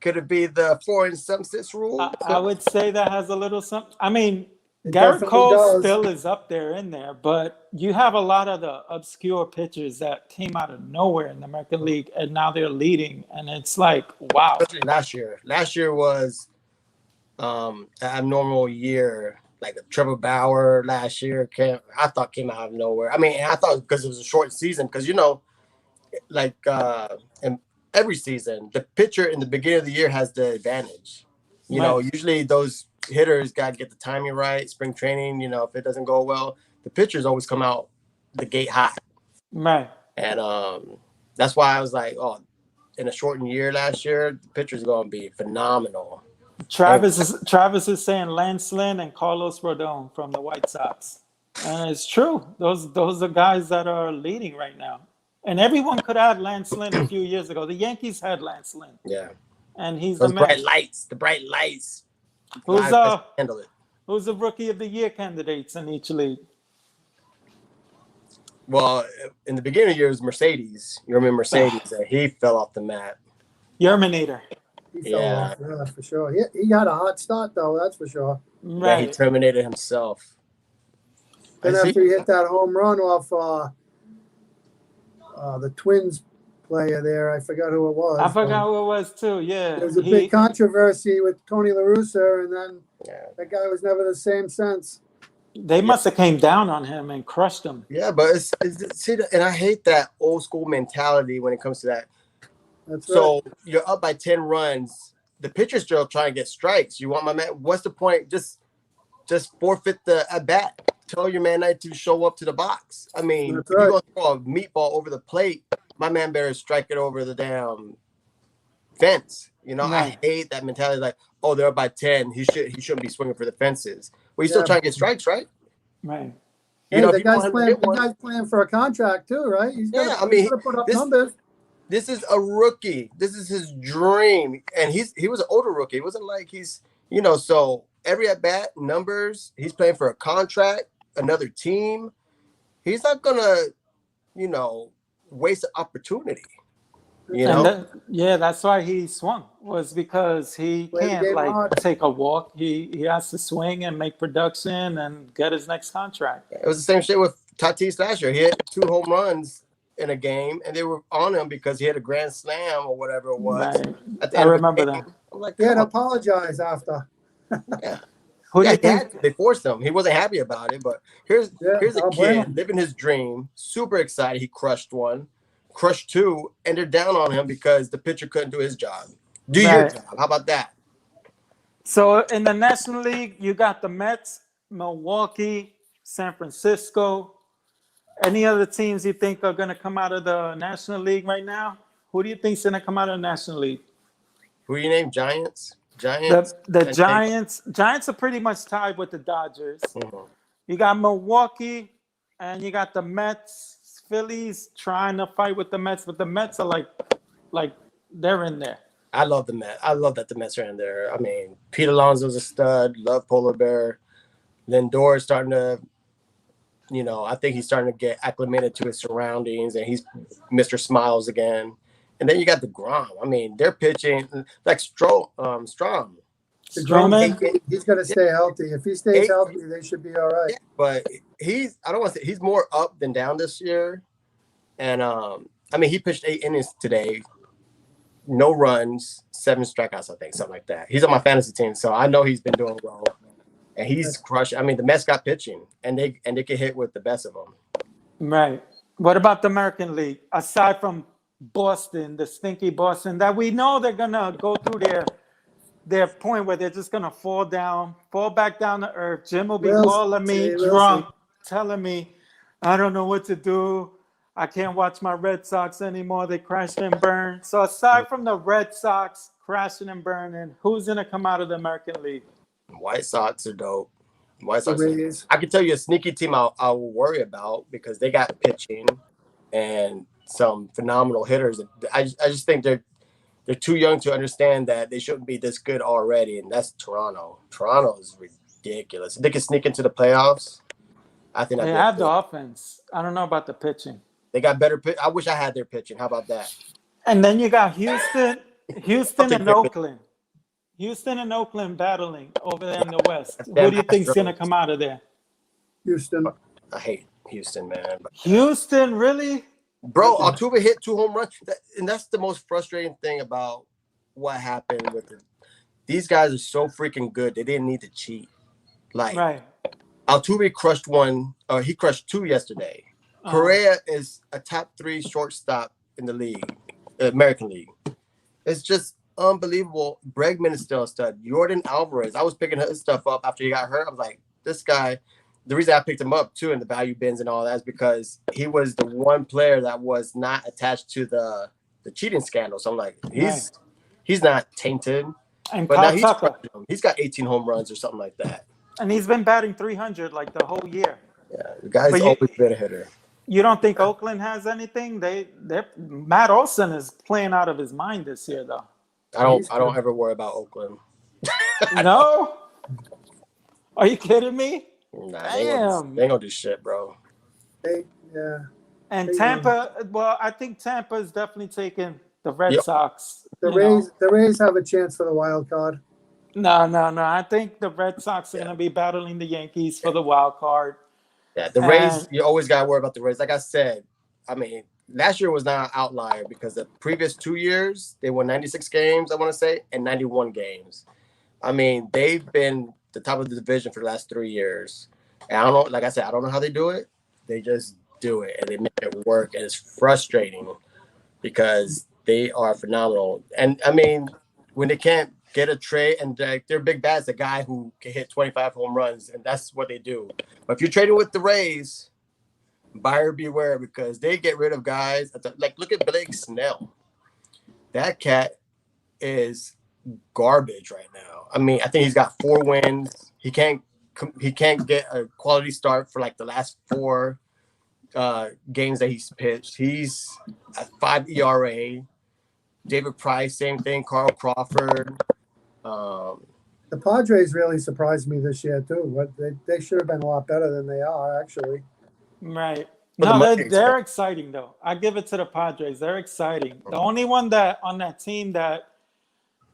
could it be the 4 and 7/6 rule? I would say that has a little something. I mean, Garrett Cole still is up there in there, but you have a lot of the obscure pitchers that came out of nowhere in the American League, and now they're leading, and it's like, wow. Especially last year was an abnormal year. Like Trevor Bauer last year came out of nowhere. I mean, I thought because it was a short season, because in every season, the pitcher in the beginning of the year has the advantage. Usually those hitters got to get the timing right. Spring training, if it doesn't go well, the pitchers always come out the gate hot. Right. And that's why I was like, in a shortened year last year, the pitcher's going to be phenomenal. Travis is saying Lance Lynn and Carlos Rodon from the White Sox. And it's true. Those are guys that are leading right now. And everyone could have had Lance Lynn a few years ago. The Yankees had Lance Lynn. Yeah. And he's the bright lights. Who's the Rookie of the Year candidates in each league? Well, in the beginning of the year, it was Mercedes. You remember Mercedes? He fell off the map. Yerminator. He fell off, yeah, for sure. He got a hot start, though, that's for sure. Right. Yeah, he terminated himself. Then after he hit that home run off the Twins player there, I forgot who it was. I forgot who it was, too, yeah. There was a big controversy with Tony La Russa, and then that guy was never the same since. They must have came down on him and crushed him. Yeah, but see, and I hate that old school mentality when it comes to that. That's so you're up by 10 runs. The pitcher's still trying to get strikes. You want my man? What's the point? Just forfeit the at bat. Tell your man not to show up to the box. I mean, if you're going to throw a meatball over the plate, my man better strike it over the damn fence. You know, I hate that mentality. Like, oh, they're up by 10. He shouldn't be swinging for the fences. Well, he's still trying to get strikes, right? Right. You know, the guy's playing for a contract too, right? He's I mean, he's gonna put up numbers. This is a rookie. This is his dream, and he was an older rookie. It wasn't like he's, you know, so every at bat numbers. He's playing for a contract, another team. He's not gonna, you know, waste an opportunity. You know, that's why he swung, was because he can't like take a walk. He has to swing and make production and get his next contract. It was the same shit with Tatis last year. He hit 2 home runs in a game, and they were on him because he had a grand slam or whatever it was. Right. I remember that. I'm like, he had to apologize after. Yeah. Who do you think? They forced him. He wasn't happy about it, but here's a kid living his dream, super excited. He crushed 1. Crushed 2, and they're down on him because the pitcher couldn't do his job. Do your job. How about that? So in the National League, you got the Mets, Milwaukee, San Francisco. Any other teams you think are going to come out of the National League right now? Who do you think is going to come out of the National League? Who you name? Giants? Giants? The Giants. Giants are pretty much tied with the Dodgers. Mm-hmm. You got Milwaukee, and you got the Mets. Phillies trying to fight with the Mets, but the Mets are like they're in there. I love the Mets. I love that the Mets are in there. I mean, Pete Alonso's a stud. Love Polar Bear. Lindor is starting to, you know, I think he's starting to get acclimated to his surroundings, and he's Mr. Smiles again. And then you got the Grom. I mean, they're pitching like Strom. Stroman, he's going to stay healthy. If he stays healthy, they should be all right. Yeah, but I don't want to say he's more up than down this year. And I mean, he pitched 8 innings today, no runs, 7 strikeouts, I think, something like that. He's on my fantasy team, so I know he's been doing well. And he's crushing. I mean, the Mets got pitching, and they can hit with the best of them. Right. What about the American League? Aside from Boston, the stinky Boston, that we know they're gonna go through their point where they're just gonna fall back down to earth. Jim will be calling me drunk, telling me I don't know what to do. I can't watch my Red Sox anymore. They crashed and burned. So aside from the Red Sox crashing and burning, who's gonna come out of the American League? White Sox are dope. White Sox. I can tell you a sneaky team I will worry about because they got pitching and some phenomenal hitters. I just think they're too young to understand that they shouldn't be this good already, and that's Toronto. Toronto is ridiculous. If they can sneak into the playoffs, I think they have the offense. I don't know about the pitching. They got better pitch. I wish I had their pitching. How about that? And then you got Houston and Oakland. Houston and Oakland battling over there in the West. Who do you think's going to come out of there? Houston. I hate Houston, man. Houston, really? Bro, Altuve hit 2 home runs. And that's the most frustrating thing about what happened with it. These guys are so freaking good. They didn't need to cheat. Like, Altuve crushed 1, or he crushed 2 yesterday. Correa is a top 3 shortstop in the league, American League. It's just unbelievable. Bregman is still a stud. Jordan Alvarez, I was picking his stuff up after he got hurt. I was like, this guy, the reason I picked him up too in the value bins and all that is because he was the one player that was not attached to the cheating scandal. So I'm like, he's not tainted. And but now he's got 18 home runs or something like that. And he's been batting 300 like the whole year. Yeah, the guy's always been a hitter. You don't think Oakland has anything? Matt Olson is playing out of his mind this year, though. I don't ever worry about Oakland. No? Are you kidding me? Nah, they ain't gonna do shit, bro. And Tampa, well, I think Tampa is definitely taking the Red Sox. The Rays have a chance for the wild card. No. I think the Red Sox are going to be battling the Yankees for the wild card. Yeah, the Rays, you always got to worry about the Rays. Like I said, I mean, last year was not an outlier because the previous 2 years, they won 96 games, I want to say, and 91 games. I mean, they've been the top of the division for the last 3 years. And I don't know, like I said, I don't know how they do it. They just do it, and they make it work. And it's frustrating because they are phenomenal. And, I mean, when they can't get a trade, and their big bat's a guy who can hit 25 home runs, and that's what they do. But if you're trading with the Rays, buyer beware, because they get rid of guys. Like, look at Blake Snell. That cat is garbage right now. I mean, I think he's got 4 wins. He can't get a quality start for like the last 4 games that he's pitched. He's at 5 ERA. David Price, same thing. Carl Crawford. The Padres really surprised me this year too. They should have been a lot better than they are, actually. Right. No, they're exciting though. I give it to the Padres. They're exciting. The only one that on that team that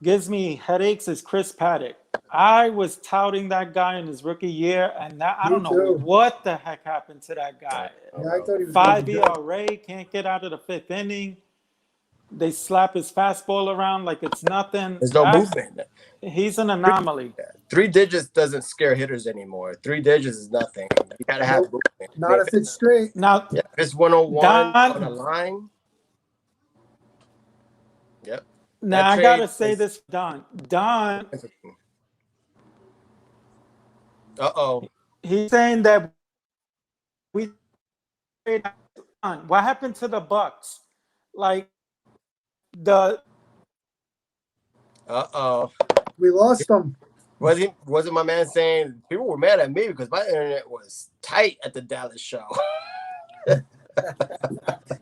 gives me headaches is Chris Paddock. I was touting that guy in his rookie year, and I don't know what the heck happened to that guy. Yeah, I thought he was 5 ERA, can't get out of the 5th inning. They slap his fastball around like it's nothing. There's no movement. He's an anomaly. 3 digits doesn't scare hitters anymore. 3 digits is nothing. You gotta have movement. Not if it's straight. Now, if it's 101 on the line. Yep. Now I gotta say this, Don. He's saying that we. What happened to the Bucks? Like we lost them. Wasn't my man saying people were mad at me because my internet was tight at the Dallas show?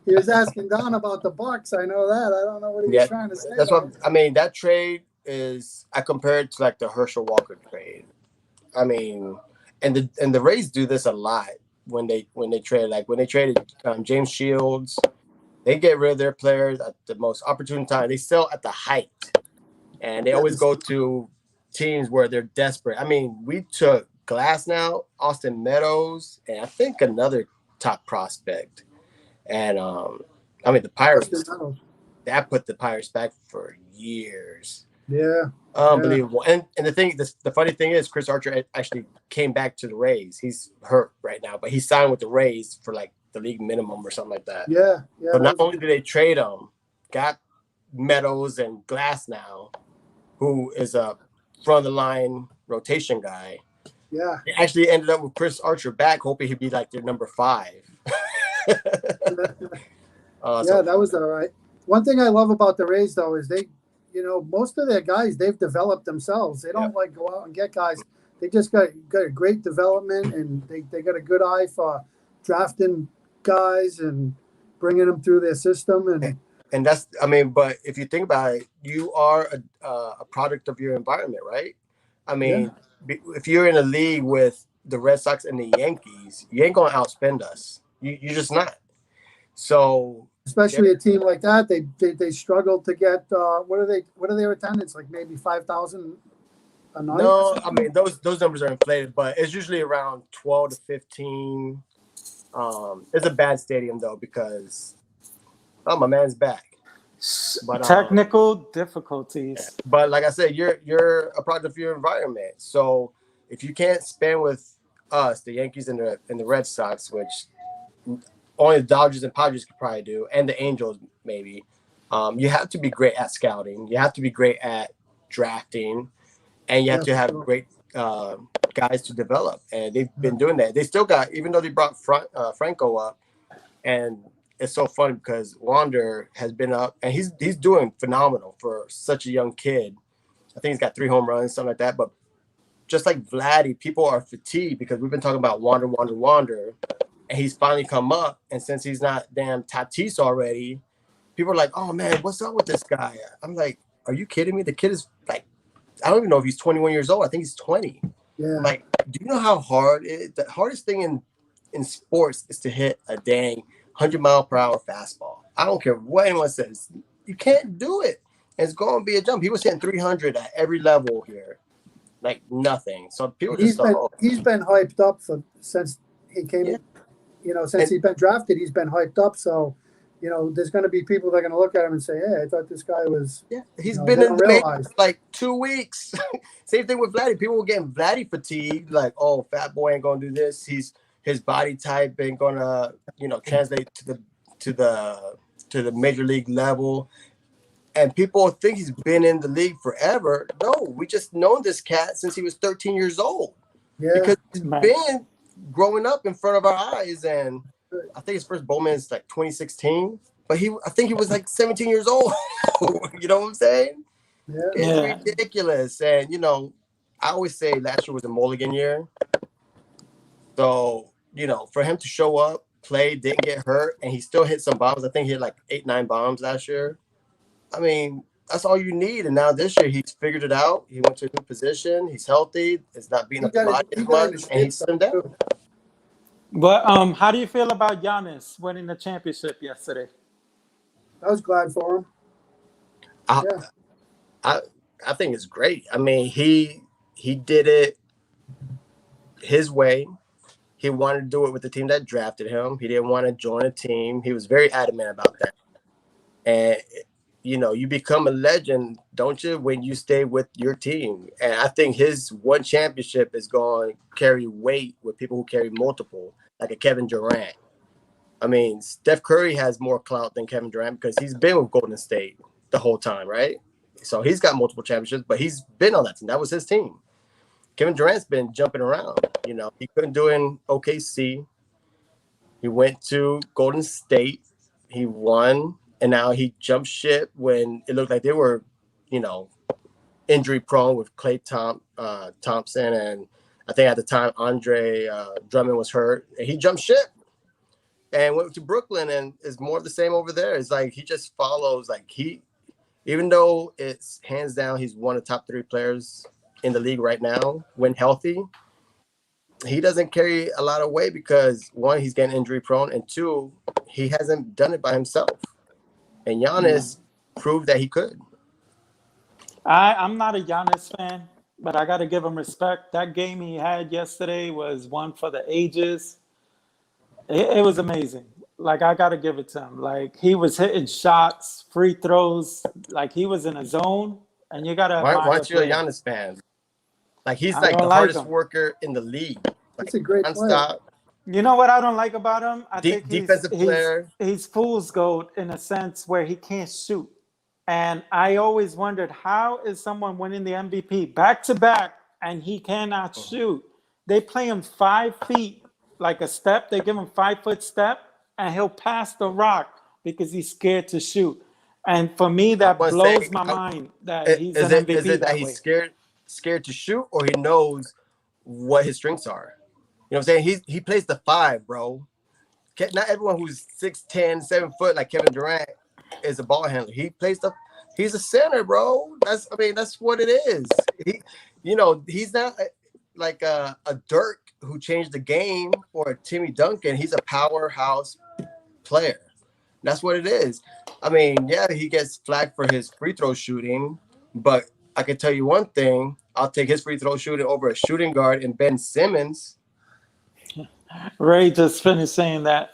He was asking Don about the Bucks. I know that. I don't know what he was trying to say. That's what I mean. That trade is I compare it to like the Herschel Walker trade. I mean, and the Rays do this a lot when they trade. Like when they traded James Shields, they get rid of their players at the most opportune time. They sell at the height, and they always go to teams where they're desperate. I mean, we took Glasnow, Austin Meadows, and I think another top prospect. And I mean the Pirates, that put the Pirates back for years. Yeah, unbelievable. Yeah. And the funny thing is, Chris Archer actually came back to the Rays. He's hurt right now, but he signed with the Rays for like the league minimum or something like that. Yeah. So not only did they trade him, got Meadows and Glasnow, who is a front of the line rotation guy. Yeah. They actually ended up with Chris Archer back, hoping he'd be like their number 5. That was all right. One thing I love about the Rays, though, is they, most of their guys, they've developed themselves. They don't like go out and get guys. They just got a great development, and they got a good eye for drafting guys and bringing them through their system. And that's, I mean, but if you think about it, you are a product of your environment, right? I mean, if you're in a league with the Red Sox and the Yankees, you ain't going to outspend us. You're just not. So especially a team like that, they struggled to get what are their attendance, like maybe 5,000 a night? No, I mean those numbers are inflated, but it's usually around 12 to 15. It's a bad stadium though because my man's back. But, technical difficulties. But like I said, you're a product of your environment. So if you can't spend with us, the Yankees and the Red Sox, which only the Dodgers and Padres could probably do, and the Angels maybe, you have to be great at scouting. You have to be great at drafting, and you have to have great guys to develop. And they've been doing that. They still got, even though they brought Franco up, and it's so fun because Wander has been up, and he's doing phenomenal for such a young kid. I think he's got 3 home runs, something like that. But just like Vladdy, people are fatigued because we've been talking about Wander, and he's finally come up. And since he's not damn Tatis already, people are like, "Oh man, what's up with this guy?" I'm like, "Are you kidding me? The kid is like, I don't even know if he's 21 years old. I think he's 20." Yeah. Like, do you know how hard it is? The hardest thing in sports is to hit a dang 100-mile-per-hour fastball. I don't care what anyone says. You can't do it. It's going to be a jump. He was hitting 300 at every level here, like nothing. So people just thought, he's been hyped up since he came. Yeah. Since he's been drafted, he's been hyped up. So, there's going to be people that are going to look at him and say, "Hey, I thought this guy was." Yeah, he's been in the majors for like 2 weeks. Same thing with Vladdy. People were getting Vladdy fatigue, like, "Oh, fat boy ain't gonna do this. His body type ain't gonna, translate to the major league level." And people think he's been in the league forever. No, we just known this cat since he was 13 years old. Yeah, because he's been growing up in front of our eyes. And I think his first Bowman is like 2016, but I think he was like 17 years old. You know what I'm saying? Yeah. It's ridiculous. And, I always say last year was a mulligan year. So, for him to show up, play, didn't get hurt, and he still hit some bombs. I think he hit like 8-9 bombs last year. I mean, that's all you need. And now this year, he's figured it out. He went to a new position. He's healthy. It's not beating up the body as much, and he's slimmed down. But how do you feel about Giannis winning the championship yesterday? I was glad for him. I think it's great. I mean, he did it his way. He wanted to do it with the team that drafted him. He didn't want to join a team. He was very adamant about that. And you become a legend, don't you, when you stay with your team? And I think his one championship is going to carry weight with people who carry multiple, like a Kevin Durant. I mean, Steph Curry has more clout than Kevin Durant because he's been with Golden State the whole time, right? So he's got multiple championships, but he's been on that team. That was his team. Kevin Durant's been jumping around. He couldn't do it in OKC. He went to Golden State. He won. And now he jumped ship when it looked like they were, injury prone with Klay Thompson. And I think at the time, Andre Drummond was hurt. And he jumped ship and went to Brooklyn, and it's more of the same over there. It's like he just follows. Like even though it's hands down, he's one of the top 3 players in the league right now when healthy. He doesn't carry a lot of weight because, one, he's getting injury prone, and 2, he hasn't done it by himself. And Giannis proved that he could. I'm not a Giannis fan, but I got to give him respect. That game he had yesterday was one for the ages. It was amazing. Like, I got to give it to him. Like, he was hitting shots, free throws. Like, he was in a zone, and you got to Why aren't you a Giannis fan? Like, he's like the hardest worker in the league. Like, He's a great player. You know what I don't like about him? I think defensive player. He's fool's gold in a sense where he can't shoot. And I always wondered, how is someone winning the MVP back-to-back and he cannot shoot? They play him 5 feet, like a step. They give him 5-foot step, and he'll pass the rock because he's scared to shoot. And for me, that blows my mind that he's an MVP. Is it that he's scared to shoot, or he knows what his strengths are? You know what I'm saying? He plays the 5, bro. Not everyone who's 6'10", 7 foot like Kevin Durant is a ball handler. He's a center, bro. That's what it is. He's not like a Dirk who changed the game or a Timmy Duncan. He's a powerhouse player. That's what it is. I mean, yeah, he gets flagged for his free throw shooting, but I can tell you one thing. I'll take his free throw shooting over a shooting guard in Ben Simmons. Ray just finished saying that.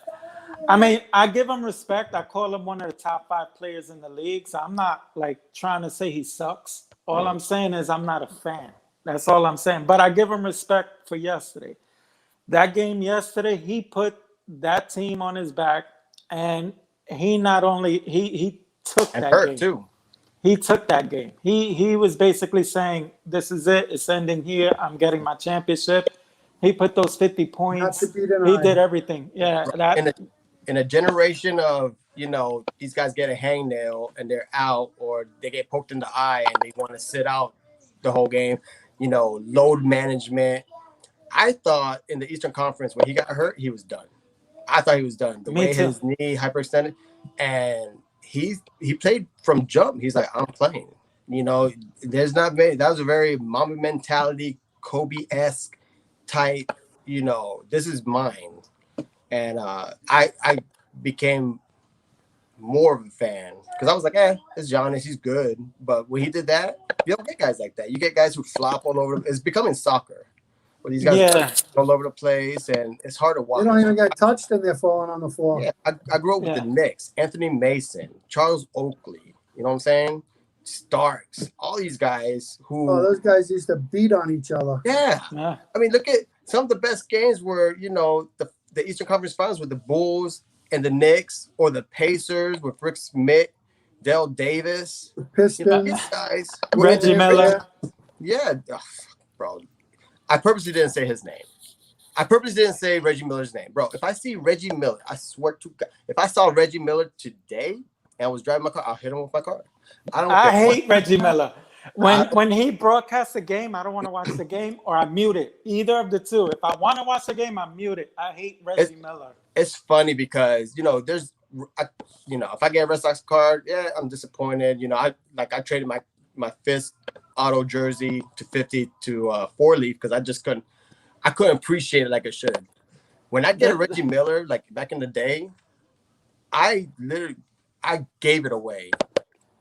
I mean, I give him respect. I call him one of the top 5 players in the league. So I'm not like trying to say he sucks. All I'm saying is I'm not a fan. That's all I'm saying. But I give him respect for yesterday. That game yesterday, he put that team on his back, and he not only he took that game too. He took that game. He was basically saying, "This is it. It's ending here. I'm getting my championship." He put those 50 points. He did everything. Yeah. In a generation of, these guys get a hangnail and they're out, or they get poked in the eye and they want to sit out the whole game, load management. I thought in the Eastern Conference when he got hurt, he was done. I thought he was done. The way his knee hyperextended, and he played from jump. He's like, I'm playing. There's not many. That was a very Mamba mentality, Kobe-esque type, this is mine. And I became more of a fan because I was like, it's Giannis, he's good. But when he did that, you don't get guys like that. You get guys who flop all over. It's becoming soccer, where these guys are all over the place, and it's hard to watch. They don't even get touched, and they're falling on the floor. Yeah, I grew up with the Knicks, Anthony Mason, Charles Oakley. You know what I'm saying? Starks, all these guys who. Oh, those guys used to beat on each other. Yeah. I mean, look at some of the best games were, the Eastern Conference Finals with the Bulls and the Knicks, or the Pacers with Rick Smith, Dale Davis, the Pistons, these guys, Reggie Miller. Yeah, bro. I purposely didn't say his name. I purposely didn't say Reggie Miller's name, bro. If I see Reggie Miller, I swear to God, if I saw Reggie Miller today and I was driving my car, I'll hit him with my car. I hate Reggie Miller. When he broadcasts a game, I don't want to watch the game, or I mute it. Either of the two. If I want to watch the game, I mute it. I hate Reggie Miller. It's funny because if I get a Red Sox card, I'm disappointed. I traded my fifth auto jersey to 50 to 4-leaf because I couldn't appreciate it like I should. When I get a Reggie Miller, like back in the day, I gave it away.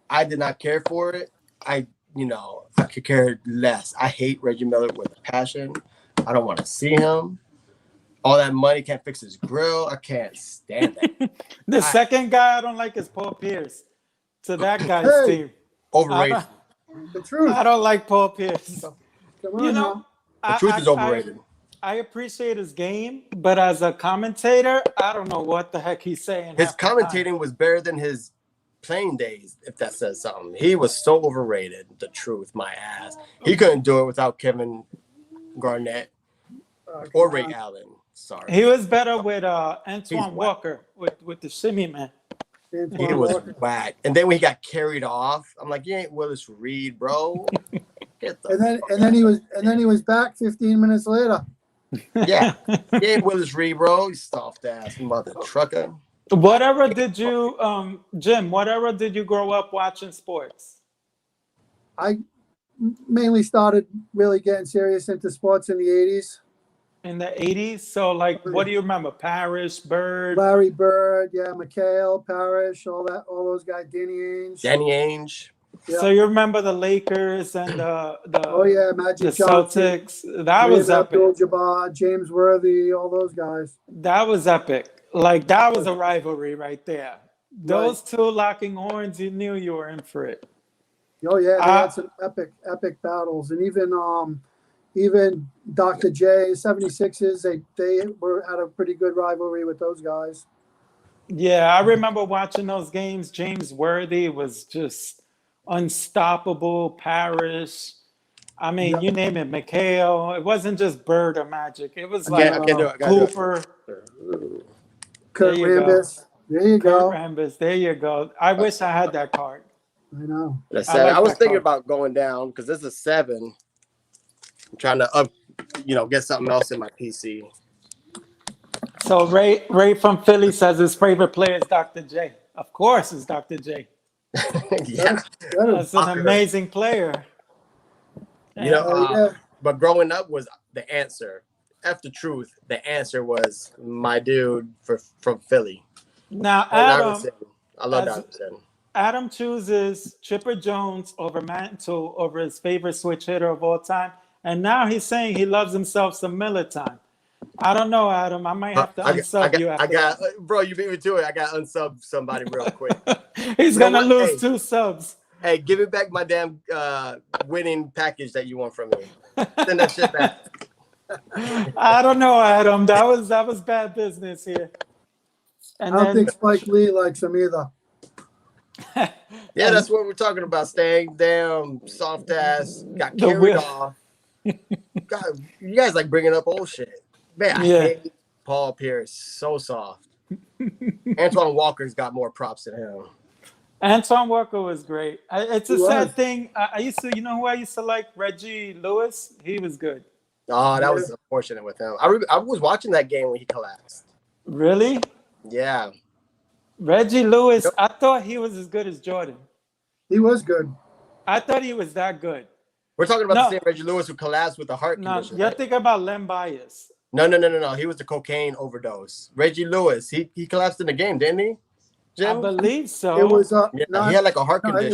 I did not care for it. I could care less. I hate Reggie Miller with a passion. I don't want to see him. All that money can't fix his grill. I can't stand that. The second guy I don't like is Paul Pierce. To that guy's team. Overrated. The truth. I don't like Paul Pierce. Come on now. The truth is overrated. I appreciate his game, but as a commentator, I don't know what the heck he's saying. His commentating was better than his playing days, if that says something. He was so overrated. The truth, my ass. He couldn't do it without Kevin Garnett or Ray Allen. Sorry. He was better with Antoine Walker with the shimmy man. He was whack. And then when he got carried off, I'm like, you ain't Willis Reed, bro. And then he was back 15 minutes later. Yeah. He ain't Willis Reed, bro. He's soft ass mother trucker. Whatever did you Jim, whatever did you grow up watching sports? I mainly started really getting serious into sports in the 80s. In the 80s? So, what do you remember? Parrish, Bird? Larry Bird, McHale, Parrish, all those guys, Danny Ainge. Yep. So you remember the Lakers and Magic the Celtics? That was epic. Abdul-Jabbar, James Worthy, all those guys. That was epic. That was a rivalry right there. Those two locking horns, you knew you were in for it. Oh yeah, they had some epic battles, and even Dr. J, 76ers, they had a pretty good rivalry with those guys. Yeah, I remember watching those games. James Worthy was just unstoppable. Parrish. I mean, you name it, McHale. It wasn't just Bird or Magic. It was Cooper. Kurt Rambis. There you go. Kurt Rambis. There you go. I wish I had that card. I know. I was thinking about going down because this is a 7. I'm trying to get something else in my PC. So Ray from Philly says his favorite player is Dr. J. Of course, it's Dr. J. Yeah, that's an amazing player. But growing up was the answer. F the truth. The answer was my dude from Philly. Now, I love Adam. Adam chooses Chipper Jones over Mantle over his favorite switch hitter of all time. And now he's saying he loves himself some Miller time. I don't know, Adam. I might have to unsub you. Bro, you beat me to it. I got to unsub somebody real quick. He's going to lose 2 subs. Hey, give me back my damn winning package that you want from me. Send that shit back. I don't know, Adam. That was bad business here. And I don't think Spike Lee likes him either. Yeah, that's what we're talking about. Staying damn soft ass, got carried off. God, you guys like bringing up old shit. Man, I hate Paul Pierce. So soft. Antoine Walker's got more props than him. Antoine Walker was great. It's a sad thing. I used to, who I used to like? Reggie Lewis. He was good. Oh, that was unfortunate with him. I was watching that game when he collapsed. Really? Yeah. Reggie Lewis, I thought he was as good as Jordan. He was good. I thought he was that good. We're talking about the same Reggie Lewis who collapsed with a heart condition. You're thinking about Len Bias. No. He was the cocaine overdose. Reggie Lewis. He collapsed in the game, didn't he? I Jim? believe so. It was he had like a heart condition.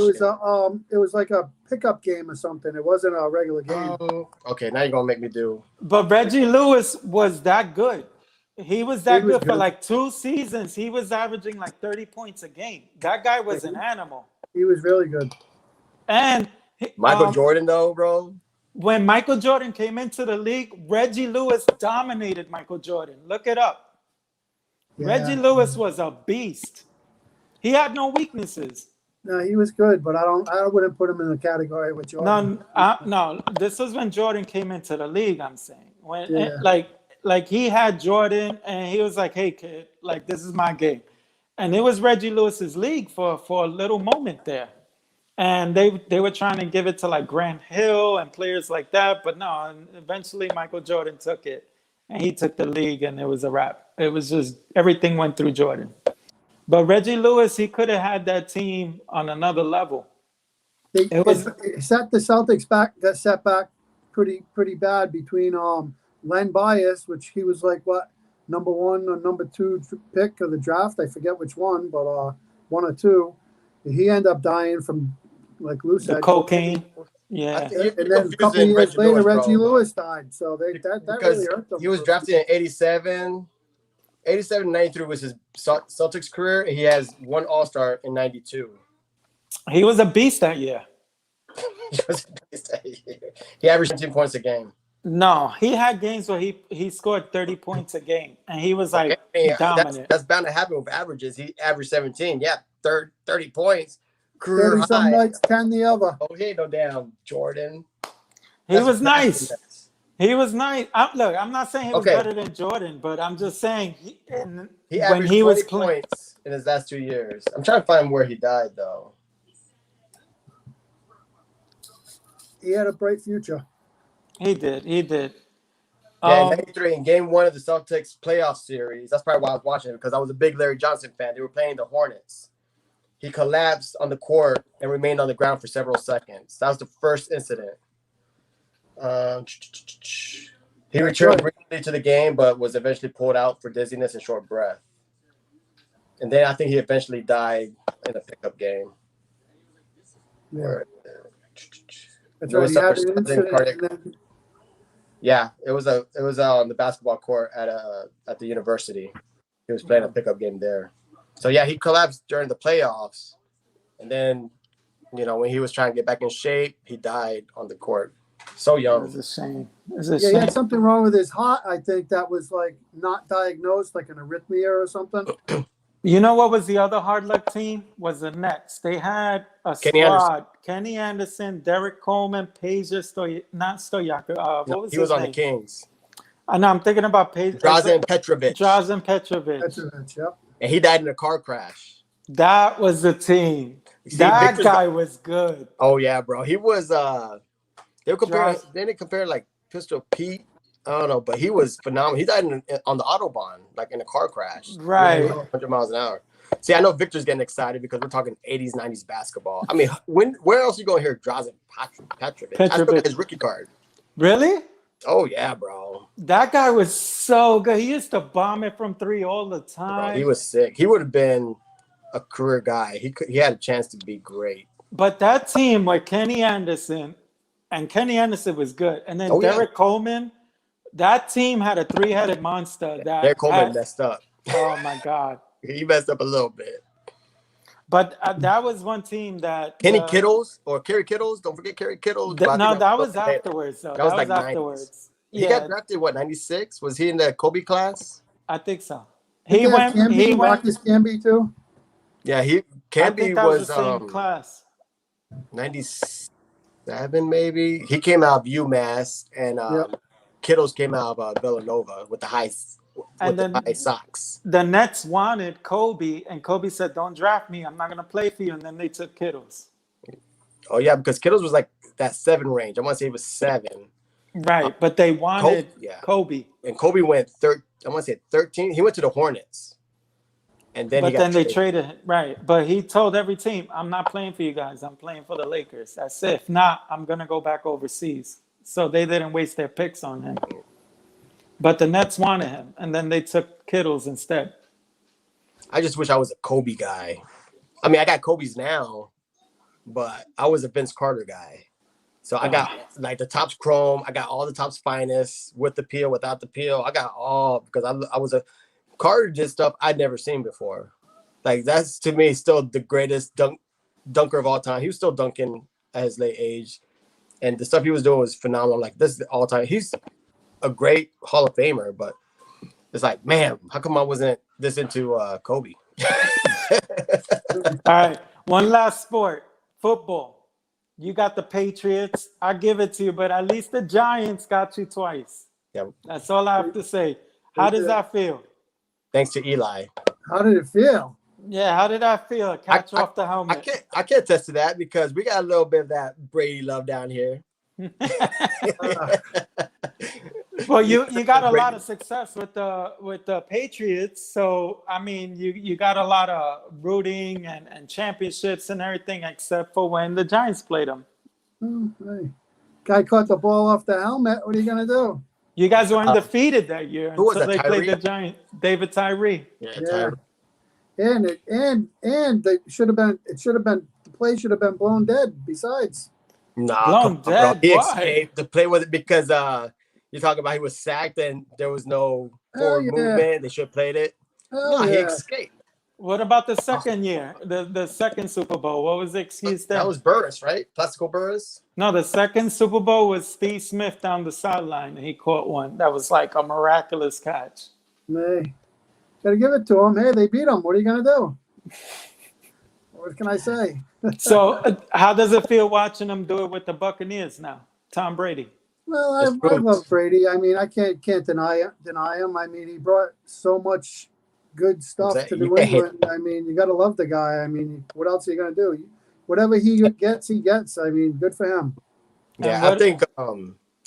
It was like a pickup game or something. It wasn't a regular game. Oh, okay, now you're gonna make me do. But Reggie Lewis was that good. He was good for like 2 seasons. He was averaging like 30 points a game. That guy was an animal. He was really good. And Michael Jordan, though, bro. When Michael Jordan came into the league, Reggie Lewis dominated Michael Jordan. Look it up. Yeah. Reggie Lewis was a beast. He had no weaknesses. No, he was good, but I wouldn't put him in the category with Jordan. No. This was when Jordan came into the league. I'm saying like he had Jordan, and he was like, "Hey, kid, like this is my game," and it was Reggie Lewis's league for a little moment there, and they were trying to give it to like Grant Hill and players like that, but no. And eventually, Michael Jordan took it, and he took the league, and it was a wrap. It was just everything went through Jordan. But Reggie Lewis, he could have had that team on another level. It set the Celtics back. Got set back pretty bad between Len Bias, which he was like number 1 or number 2 pick of the draft. I forget which one, but 1 or 2. He ended up dying from, like Lou said, cocaine. Yeah, and then a couple of years later, Reggie Lewis died. So that really hurt them. He was drafted in '87. 87 93 was his Celtics career. He has 1 All-Star in 92. He was a beast that year. He averaged 17 points a game. No, he had games where he scored 30 points a game, and he was like dominant. That's bound to happen with averages. He averaged 17. Yeah, 30 points. Career 30 some nights, 10 the other. Oh, he ain't no damn Jordan. He was nice. He was nice. Look, I'm not saying he was better than Jordan, but I'm just saying he averaged 20 points in his last 2 years. I'm trying to find where he died, though. He had a bright future. He did. Yeah, in 93, in Game 1 of the Celtics playoff series, that's probably why I was watching it, because I was a big Larry Johnson fan. They were playing the Hornets. He collapsed on the court and remained on the ground for several seconds. That was the first incident. He returned briefly to the game, but was eventually pulled out for dizziness and short breath. And then I think he eventually died in a pickup game. Yeah. That's right. He had an incident. Yeah, it was on the basketball court at the university. He was playing a pickup game there. So yeah, he collapsed during the playoffs, and then when he was trying to get back in shape, he died on the court. So young. It was a shame. He had something wrong with his heart. I think that was like not diagnosed, like an arrhythmia or something. You know what was the other hard luck team? Was the Nets. They had a squad. Kenny Anderson, Derek Coleman, Peja Stojakovic. What was he was on the Kings. I know. I'm thinking about Peja. Drazen Petrovic. Yep. And he died in a car crash. That was the team. That guy was good. Oh yeah, bro. He was. They didn't compare like Pistol Pete. I don't know, but he was phenomenal. He died on the Autobahn, like in a car crash. Right. 100 miles an hour. See, I know Victor's getting excited because we're talking 80s, 90s basketball. I mean, where else are you going to hear Drazen Petrovic? I still got his rookie card. Really? Oh, yeah, bro. That guy was so good. He used to bomb it from 3 all the time. Bro, he was sick. He would have been a career guy. He had a chance to be great. But that team with Kenny Anderson was good. And then Derek Coleman, that team had a 3-headed monster. Derek Coleman messed up. Oh, my God. He messed up a little bit. But that was one team that... Kenny Kittles or Kerry Kittles. Don't forget Kerry Kittles. That was afterwards, though. That was like afterwards. He got drafted, 96? Was he in the Kobe class? I think so. He went Marcus Camby, too? Yeah, Camby was the same class. 97, maybe. He came out of UMass, and Kittles came out of Villanova with the high Sox. The Nets wanted Kobe, and Kobe said, "Don't draft me. I'm not going to play for you." And then they took Kittles. Oh yeah, because Kittles was like that 7 range. I want to say it was 7. Right, but they wanted Kobe. And Kobe went 13. He went to the Hornets. And then they traded him. Right. But he told every team, "I'm not playing for you guys. I'm playing for the Lakers. That's it. If not, I'm going to go back overseas." So they didn't waste their picks on him. But the Nets wanted him, and then they took Kittles instead. I just wish I was a Kobe guy. I mean, I got Kobe's now, but I was a Vince Carter guy. So I got like the Topps Chrome. I got all the Topps Finest with the peel, without the peel. I got all because I was a Carter did stuff I'd never seen before. Like that's to me still the greatest dunker of all time. He was still dunking at his late age, and the stuff he was doing was phenomenal. Like this is all time. He's a great Hall of Famer, but it's like, man, how come I wasn't this into Kobe? All right, one last sport, football. You got the Patriots. I give it to you, but at least the Giants got you twice. Yeah, that's all I have to say. How does that feel? Thanks to Eli. How did it feel? Yeah, how did that feel? Catch off the helmet. I can't attest to that because we got a little bit of that Brady love down here. Well, you got a lot of success with the Patriots, so I mean, you got a lot of rooting and championships and everything, except for when the Giants played them. Hey. Guy caught the ball off the helmet. What are you gonna do? You guys were undefeated that year until they played the Giants. David Tyree. Yeah. And they should have been. It should have been. The play should have been blown dead. Besides, blown dead. He Why? escaped. The play was because you're talking about he was sacked and there was no forward movement. They should have played it. He escaped. What about the second year? The second Super Bowl? What was the excuse there? That was Burris, right? Plaxico Burris? No, the second Super Bowl was Steve Smith down the sideline, and he caught one. That was like a miraculous catch. Hey, gotta give it to him. Hey, they beat him. What are you gonna do? What can I say? So, how does it feel watching them do it with the Buccaneers now? Tom Brady. Well, I love Brady. I mean, I can't deny him. I mean, he brought so much good stuff to New England. I mean, you got to love the guy. I mean, what else are you going to do? Whatever he gets, he gets. I mean, good for him. Yeah, I think,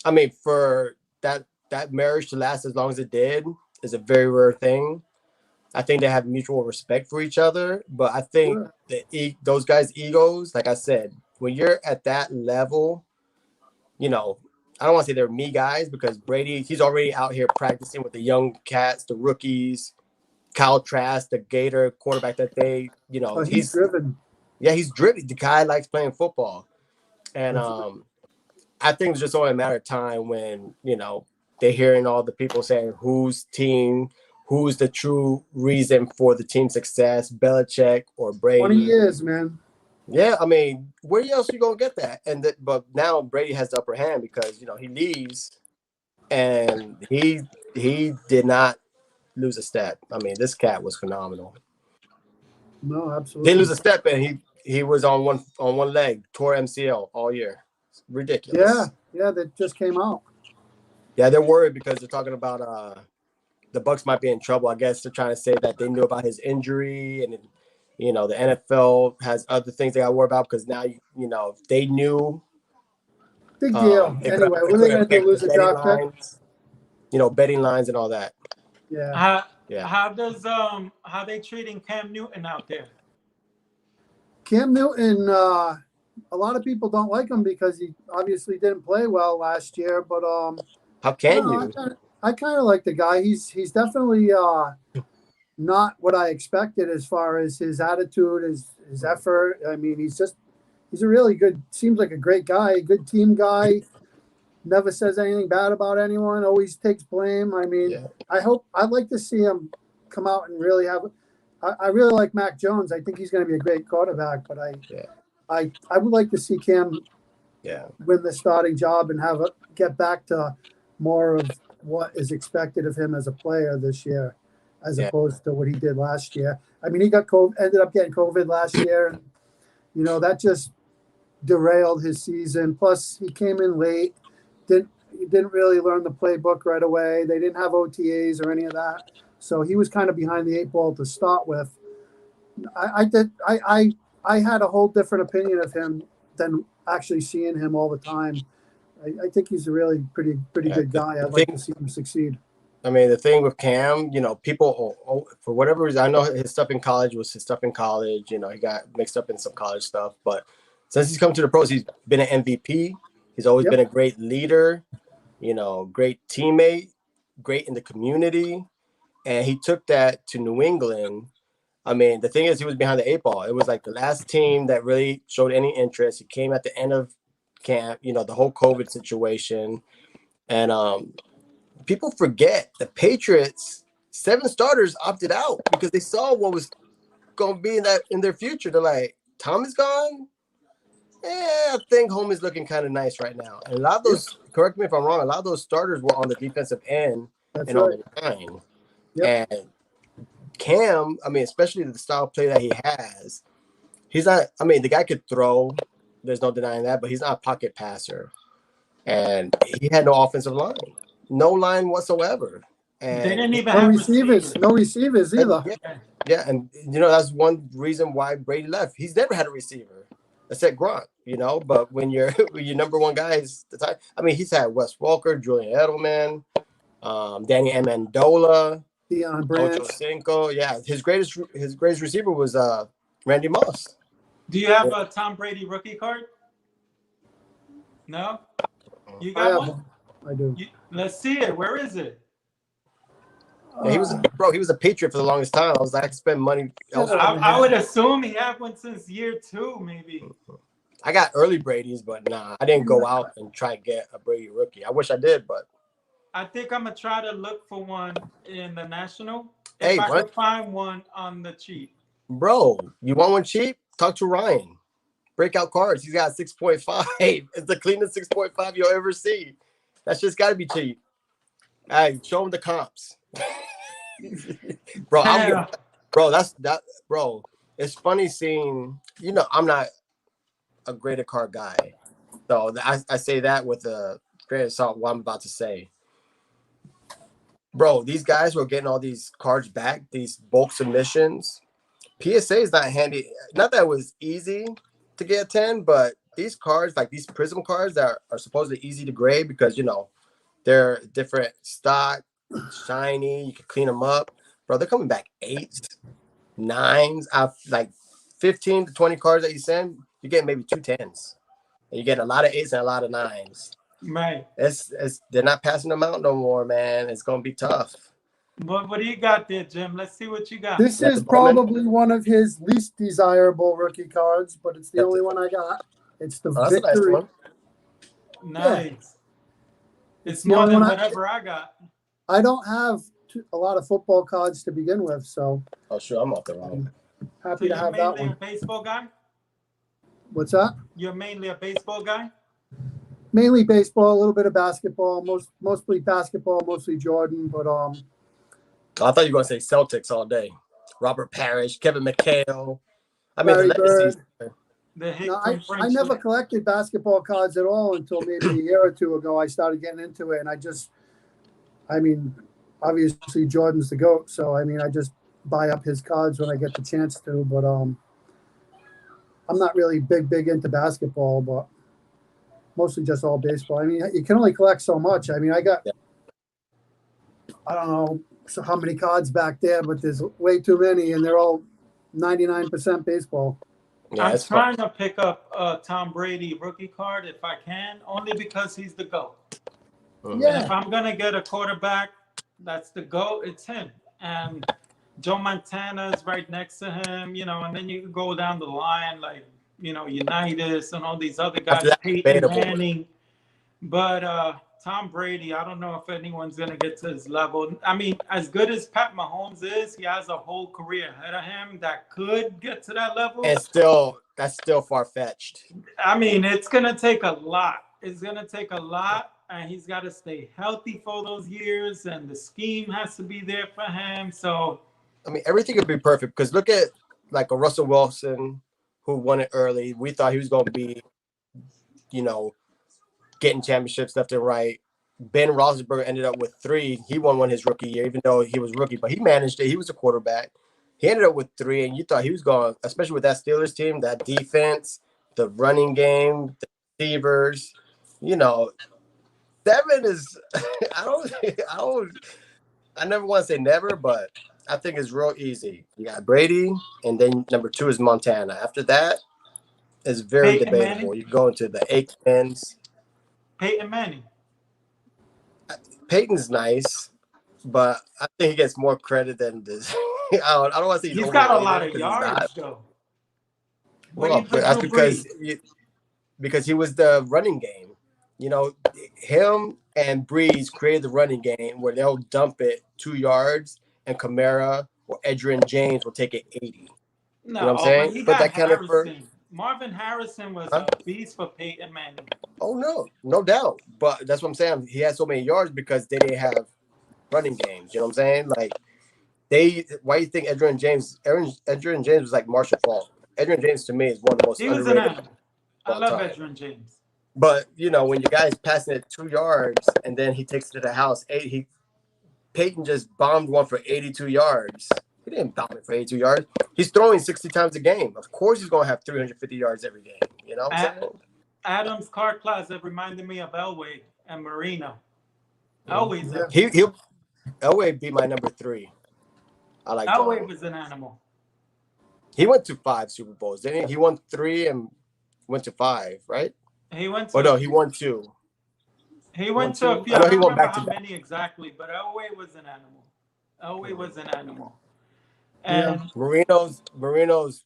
I mean, for that marriage to last as long as it did is a very rare thing. I think they have mutual respect for each other, but I think those guys' egos, like I said, when you're at that level, you know, I don't want to say they're me guys because Brady, he's already out here practicing with the young cats, the rookies, Kyle Trask, the Gator quarterback that they, you know, he's driven. Yeah, he's driven. The guy likes playing football. And I think it's just only a matter of time when, you know, they're hearing all the people saying who's the true reason for the team's success, Belichick or Brady. 20 years, man. Yeah, I mean, where else are you gonna get that? But now Brady has the upper hand because, you know, he leaves and he did not lose a step. I mean, this cat was phenomenal. No, absolutely. He didn't lose a step, and he was on one leg, tore MCL all year. It's ridiculous. Yeah, that just came out. Yeah, they're worried because they're talking about the Bucs might be in trouble. I guess they're trying to say that they knew about his injury, and you know the NFL has other things they got to worry about because now you know they knew. Big deal. Anyway, what are they going to do? Lose a draft pick? You know, betting lines and all that. Yeah. How they treating Cam Newton out there? Cam Newton, a lot of people don't like him because he obviously didn't play well last year. But how can you? I kind of like the guy. He's definitely not what I expected as far as his attitude, his effort. I mean, he's a really good. Seems like a great guy, good team guy. Never says anything bad about anyone. Always takes blame. I mean, I'd like to see him come out and really have. I really like Mac Jones. I think he's going to be a great quarterback. But I would like to see Cam win the starting job and get back to more of what is expected of him as a player this year, as opposed to what he did last year. I mean, he ended up getting COVID last year, and you know that just derailed his season. Plus, he came in late. He didn't really learn the playbook right away. They didn't have OTAs or any of that, so he was kind of behind the 8 ball to start with. I had a whole different opinion of him than actually seeing him all the time. I think he's a really pretty good guy. I'd like to see him succeed. I mean, the thing with Cam, you know, people for whatever reason, I know his stuff in college was his stuff in college. You know, he got mixed up in some college stuff, but since he's come to the pros, he's been an MVP. He's always been a great leader, you know, great teammate. great in the community, and he took that to New England. I mean, the thing is, he was behind the 8 ball. It was like the last team that really showed any interest. He came at the end of camp, you know, the whole COVID situation. And people forget the Patriots, 7 starters opted out because they saw what was going to be in their future. They're like, Tom is gone. I think home is looking kind of nice right now. And a lot of those, correct me if I'm wrong, a lot of those starters were on the defensive end on the line. Yep. And Cam, I mean, especially the style of play that he has, he's not, I mean, the guy could throw. There's no denying that, but he's not a pocket passer. And he had no offensive line. No line whatsoever. And they didn't even have receivers. No receivers either. Yeah, and you know that's one reason why Brady left. He's never had a receiver, except Grunt. You know, but when your number one guy is the time, I mean, he's had Wes Welker, Julian Edelman, Danny Amendola, Deion Branch, Ocho Cinco. Yeah, his greatest receiver was Randy Moss. Do you have a Tom Brady rookie card? No, you got one. I do. Let's see it. Where is it? Yeah, he was a Patriot for the longest time. I was like, I spend money elsewhere. I would assume he had one since year 2, maybe. I got early Brady's, but nah, I didn't go out and try to get a Brady rookie. I wish I did, but I think I'm gonna try to look for one in the National. Hey, if I can find one on the cheap. Bro, you want one cheap? Talk to Ryan. Breakout cards. He's got 6.5. It's the cleanest 6.5 you'll ever see. That's just got to be cheap. Hey, show him the comps. Bro, bro, it's funny seeing, you know, I'm not a graded card guy. So I say that with a grain of salt, what I'm about to say. Bro, these guys were getting all these cards back, these bulk submissions. PSA is not handy. Not that it was easy to get a 10, but these cards, like these Prism cards that are supposedly easy to grade because, you know, they're different stock, shiny, you can clean them up. Bro, they're coming back 8s, 9s. Out like 15 to 20 cards that you send, you get maybe 2 10s. And you get a lot of 8s and a lot of 9s. Right. They're not passing them out no more, man. It's gonna be tough. What do you got there, Jim? Let's see what you got. This is probably one of his least desirable rookie cards, but it's the only one I got. It's the Victory. Nice. Yeah. It's more than whatever I got. I don't have a lot of football cards to begin with, so. Oh, sure. I'm off the wrong. Happy to have that one. You're mainly a baseball guy? What's that? You're mainly a baseball guy? Mainly baseball, a little bit of basketball, mostly basketball, mostly Jordan, but I thought you were going to say Celtics all day. Robert Parrish, Kevin McHale. I mean, I never collected basketball cards at all until maybe a year or two ago. I started getting into it, and I mean, obviously Jordan's the GOAT, so I mean, I just buy up his cards when I get the chance to. But I'm not really big into basketball, but mostly just all baseball. I mean, you can only collect so much. I mean, I got I don't know how many cards back there, but there's way too many, and they're all 99% baseball. Yeah, I'm trying to pick up a Tom Brady rookie card if I can, only because he's the GOAT. Yeah. And if I'm going to get a quarterback that's the GOAT, it's him. And Joe Montana is right next to him, you know, and then you can go down the line like, you know, Unitas and all these other guys, Peyton Manning. But Tom Brady, I don't know if anyone's going to get to his level. I mean, as good as Pat Mahomes is, he has a whole career ahead of him that could get to that level. And that's still far-fetched. I mean, it's going to take a lot. It's going to take a lot, and he's got to stay healthy for those years, and the scheme has to be there for him. So, I mean, everything could be perfect because look at like a Russell Wilson who won it early. We thought he was going to be, you know, getting championships left and right. Ben Roethlisberger ended up with 3. He won one his rookie year, even though he was rookie, but he managed it. He was a quarterback. He ended up with 3, and you thought he was going, especially with that Steelers team, that defense, the running game, the receivers. You know, 7 is. I never want to say never, but I think it's real easy. You got Brady, and then number 2 is Montana. After that, it's very debatable. You go into the Aikmans. Peyton Manning. Peyton's nice. but I think he gets more credit than this. I don't want to say he's got a lot of yards though. Well, but that's because he was the running game. You know, him and Breeze created the running game where they'll dump it 2 yards and Kamara or Edgerrin James will take it 80. No, you know what I'm saying? He but got that kind of Marvin Harrison was a beast for Peyton Manning. Oh no doubt. But that's what I'm saying. He had so many yards because they didn't have running games. You know what I'm saying? Like why do you think Edgerrin James was like Marshall Faulk? Edgerrin James to me is one of the most underrated. I love Edgerrin James. But you know, when your guy's passing it 2 yards and then he takes it to the house, Peyton just bombed one for 82 yards. He didn't bomb it for 82 yards. He's throwing 60 times a game. Of course, he's gonna have 350 yards every game. You know what I'm saying? Adam's card closet reminded me of Elway and Marino. Elway's Elway be my number 3. I like Elway was an animal. He went to 5 Super Bowls, didn't he? He won 3 and went to 5, right? He went to. Oh no, he won 2. He went to a few. I don't remember how many exactly, but Elway was an animal. Elway was an animal. And Marino's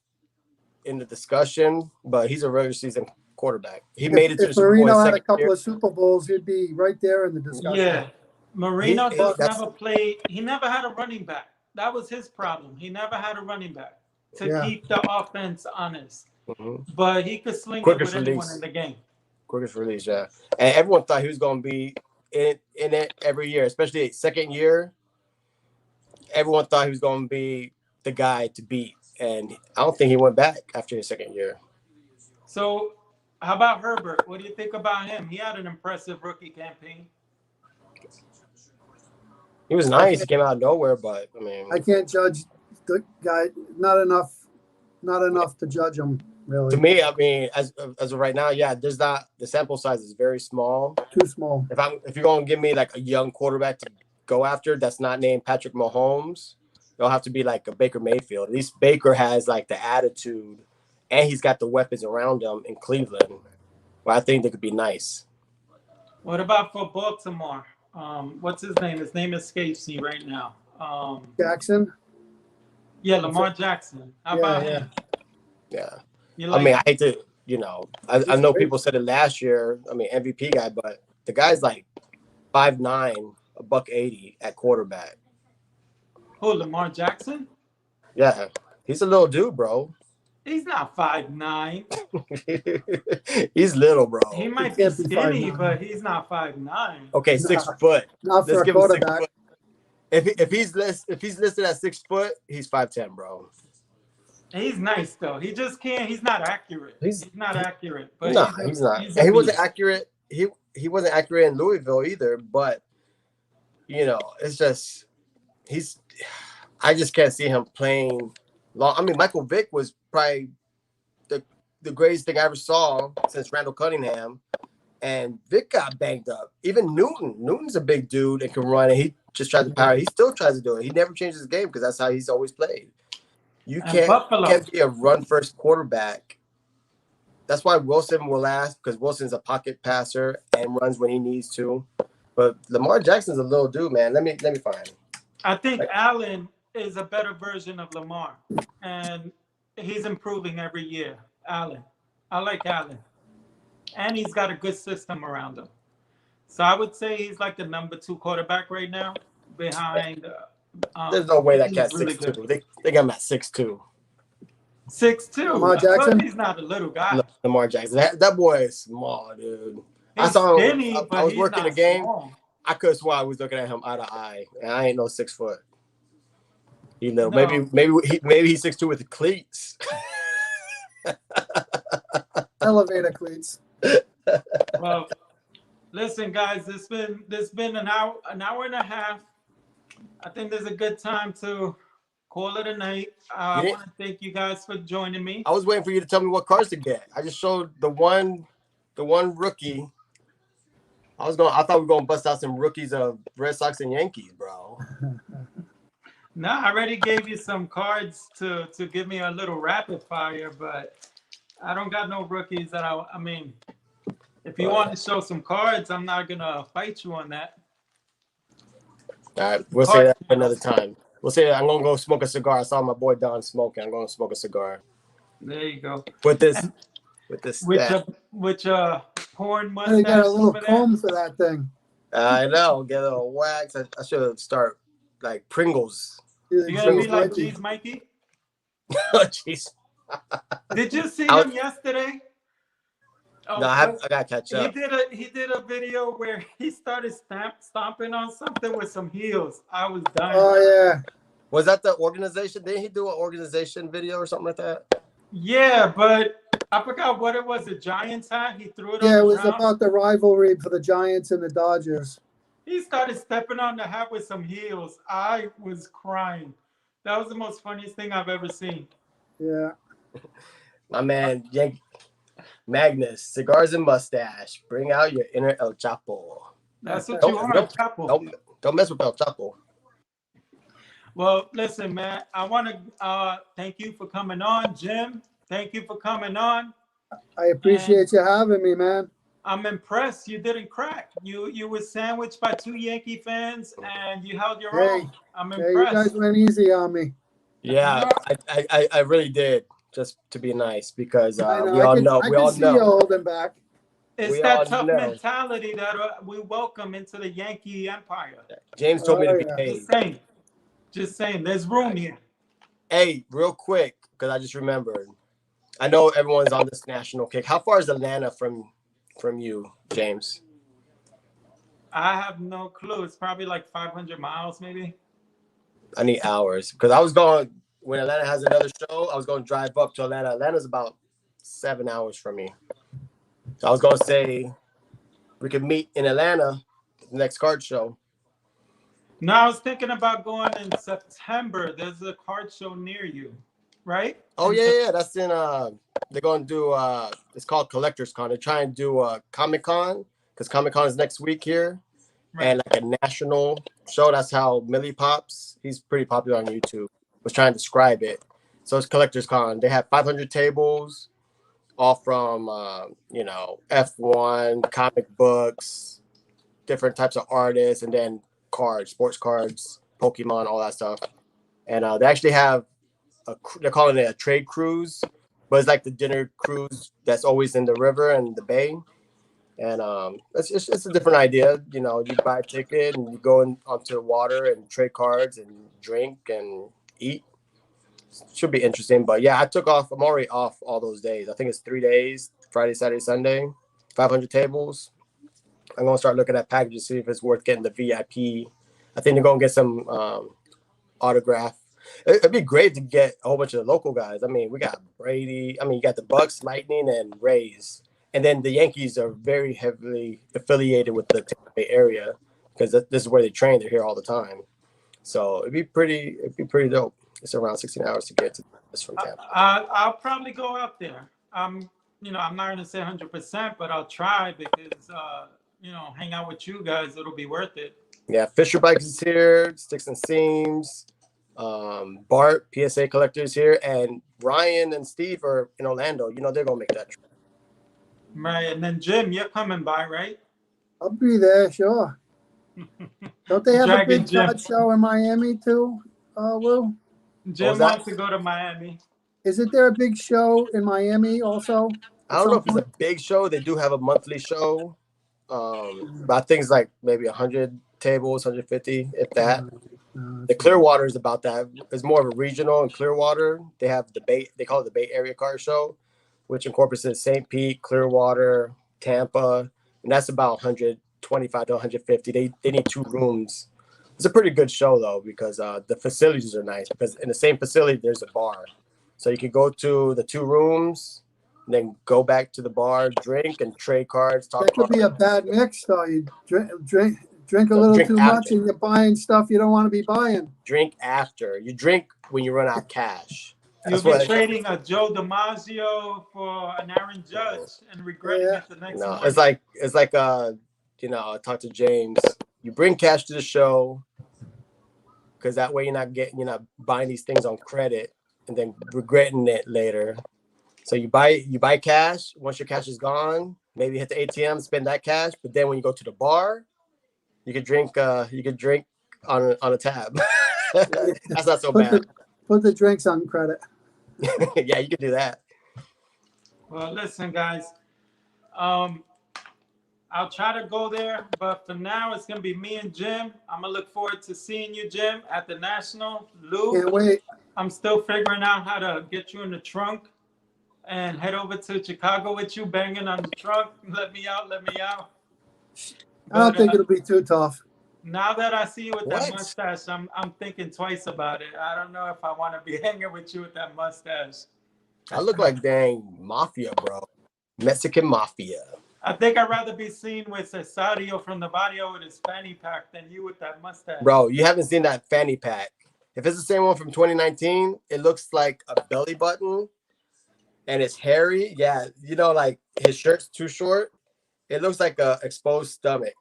in the discussion, but he's a regular season quarterback. He made it to the Super Bowl. Marino had a couple of Super Bowls, he'd be right there in the discussion. Yeah, Marino never played. He never had a running back. That was his problem. He never had a running back to keep the offense honest. But he could sling it with anyone in the game. Quickest release, yeah. And everyone thought he was going to be in it every year, especially second year. Everyone thought he was going to be the guy to beat. And I don't think he went back after his second year. So how about Herbert? What do you think about him? He had an impressive rookie campaign. He was nice. He came out of nowhere, but I mean, I can't judge the guy. Not enough to judge him. Really. To me, I mean, as of right now, yeah, there's not, the sample size is very small. Too small. If you're gonna give me like a young quarterback to go after that's not named Patrick Mahomes, it'll have to be like a Baker Mayfield. At least Baker has like the attitude, and he's got the weapons around him in Cleveland. Well, I think they could be nice. What about for Baltimore? What's his name? His name escapes me right now. Jackson. Yeah, Lamar Jackson. How about him? Yeah. I hate to, I know people said it last year. I mean, MVP guy, but the guy's like 5'9", $180 at quarterback. Who, Lamar Jackson? Yeah, he's a little dude, bro. He's not 5'9". He's little, bro. He might be skinny, but he's not 5'9". Okay, 6 foot. Not for a quarterback. If he's listed at 6 foot, he's 5'10", bro. He's nice though. He just can't. He's not accurate. He's not accurate. But he's not. And he wasn't accurate. He wasn't accurate in Louisville either. But it's just I just can't see him playing long. I mean, Michael Vick was probably the greatest thing I ever saw since Randall Cunningham, and Vick got banged up. Even Newton's a big dude and can run, and he just tries to power. He still tries to do it. He never changes his game because that's how he's always played. You can't be a run-first quarterback. That's why Wilson will last, because Wilson's a pocket passer and runs when he needs to. But Lamar Jackson's a little dude, man. Let me find him. I think Allen is a better version of Lamar, and he's improving every year. Allen. I like Allen. And he's got a good system around him. So I would say he's like the number 2 quarterback right now behind there's no way that cat's really 6'2". They got him at 6'2". 6'2". Lamar Jackson. He's not a little guy. Lamar Jackson. That boy is small, dude. He's I saw him. Skinny, I was working the game. Small. I could have sworn I was looking at him eye to eye, and I ain't no 6 foot. No. Maybe he's 6'2" with the cleats. Elevator cleats. Well, listen, guys. This been an hour and a half. I think there's a good time to call it a night. I want to thank you guys for joining me. I was waiting for you to tell me what cards to get. I just showed the one rookie. I thought we were gonna bust out some rookies of Red Sox and Yankees, bro. No, I already gave you some cards to give me a little rapid fire, but I don't got no rookies that I mean, if you want to show some cards, I'm not gonna fight you on that. All right, we'll say that another time. We'll say that I'm gonna go smoke a cigar. I saw my boy Don smoking. I'm gonna smoke a cigar. There you go. With this Which porn You got mustache a little over there. comb for that thing. I know. Get a little wax. I should start like Pringles. You gotta be like Jeez Mikey. Oh, jeez. Did you see him yesterday? Oh, no, I gotta catch up. He did a video where he started stomping on something with some heels. I was dying. Oh yeah. Was that the organization? Didn't he do an organization video or something like that? Yeah, but I forgot what it was. The Giants hat. He threw it. Yeah, on it was ground. about the rivalry for the Giants and the Dodgers. He started stepping on the hat with some heels. I was crying. That was the most funniest thing I've ever seen. Yeah. My man, Magnus, cigars and mustache. Bring out your inner El Chapo. That's what you want, El Chapo. Don't mess with El Chapo. Well, listen, man. I want to thank you for coming on, Jim. Thank you for coming on. I appreciate you having me, man. I'm impressed. You didn't crack. You were sandwiched by 2 Yankee fans, and you held your own. I'm impressed. You guys went easy on me. Yeah, I really did, just to be nice, because we all know. I can see you holding back. It's that tough mentality that we welcome into the Yankee empire. James told me to behave. Just saying, there's room here. Hey, real quick, because I just remembered. I know everyone's on this national kick. How far is Atlanta from you, James? I have no clue. It's probably like 500 miles, maybe. I need hours, because I was going, when Atlanta has another show, I was going to drive up to Atlanta. Atlanta's about 7 hours from me. So I was going to say we could meet in Atlanta, the next card show. No, I was thinking about going in September. There's a card show near you, right? Oh, yeah. That's in, they're going to do, it's called Collectors Con. They're trying to do Comic-Con, because Comic-Con is next week here. Right. And like a national show. That's how Millie Pops, he's pretty popular on YouTube, was trying to describe it. So it's Collectors Con. They have 500 tables, all from, F1, comic books, different types of artists, and then cards, sports cards, Pokemon, all that stuff. And they actually have they're calling it a trade cruise, but it's like the dinner cruise that's always in the river and the bay. And it's a different idea. You buy a ticket and you go onto the water and trade cards and drink and eat. Should be interesting. But yeah, I'm already off all those days. I think it's 3 days, Friday, Saturday, Sunday, 500 tables. I'm going to start looking at packages, see if it's worth getting the VIP. I think they're going to get some autograph. It'd be great to get a whole bunch of the local guys. I mean, we got Brady. I mean, you got the Bucks, Lightning, and Rays. And then the Yankees are very heavily affiliated with the Tampa Bay area, because this is where they train. They're here all the time. So it'd be pretty dope. It's around 16 hours to get to this from Tampa. I'll probably go out there. I'm not going to say 100%, but I'll try, because, hang out with you guys. It'll be worth it. Yeah, Fisher Bikes is here, Sticks and Seams, Bart, PSA Collectors here, and Ryan and Steve are in Orlando. They're going to make that trip. Right, and then Jim, you're coming by, right? I'll be there, sure. Don't they have a big card show in Miami too, Lou? Jim wants to go to Miami. Isn't there a big show in Miami also? I don't know if it's a big show. They do have a monthly show. But I think it's like maybe 100 tables, 150, if that. The Clearwater is about that. It's more of a regional in Clearwater. They have they call it the Bay Area Car Show, which incorporates St. Pete, Clearwater, Tampa, and that's about 125 to 150. They need 2 rooms. It's a pretty good show though, because the facilities are nice. Because in the same facility, there's a bar, so you can go to the 2 rooms, and then go back to the bar, drink and trade cards. That could be a bad mix though. You drink a little too much, and you're buying stuff you don't want to be buying. Drink after. You drink when you run out of cash. You'll be trading a Joe DiMaggio for an Aaron Judge and regretting it the next morning. It's like I talked to James. You bring cash to the show, because that way you're not buying these things on credit and then regretting it later. So you buy cash. Once your cash is gone, maybe hit the ATM, spend that cash. But then when you go to the bar, you could drink on a tab. That's not so bad. Put the drinks on credit. Yeah, you can do that. Well, listen, guys. I'll try to go there, but for now, it's gonna be me and Jim. I'm gonna look forward to seeing you, Jim, at the National. Lou, Can't wait. I'm still figuring out how to get you in the trunk and head over to Chicago with you, banging on the trunk. Let me out, let me out. I don't think it'll be too tough. Now that I see you with that What? mustache, I'm thinking twice about it. I don't know if I want to be hanging with you with that mustache. I look like dang mafia, bro. Mexican mafia. I think I'd rather be seen with Cesario from the barrio with his fanny pack than you with that mustache. Bro, you haven't seen that fanny pack. If it's the same one from 2019, it looks like a belly button and it's hairy. Yeah, you know, like his shirt's too short. It looks like a exposed stomach.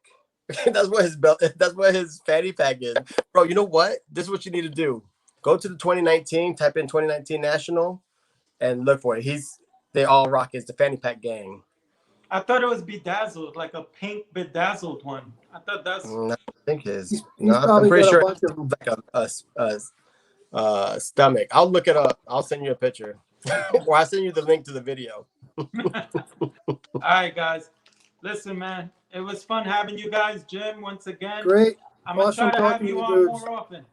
That's what his fanny pack is. Bro, you know what? This is what you need to do. Go to the 2019, type in 2019 National and look for it. They all rock. It's the fanny pack gang. I thought it was bedazzled, like a pink bedazzled one. I thought that's. I think his. He's No, probably I'm pretty got sure a bunch of them. it's like a stomach. I'll look it up. I'll send you a picture, or I'll send you the link to the video. All right, guys. Listen, man, it was fun having you guys, Jim. Once again, Great. I'm gonna Awesome try to have talking to you you on dudes. more often.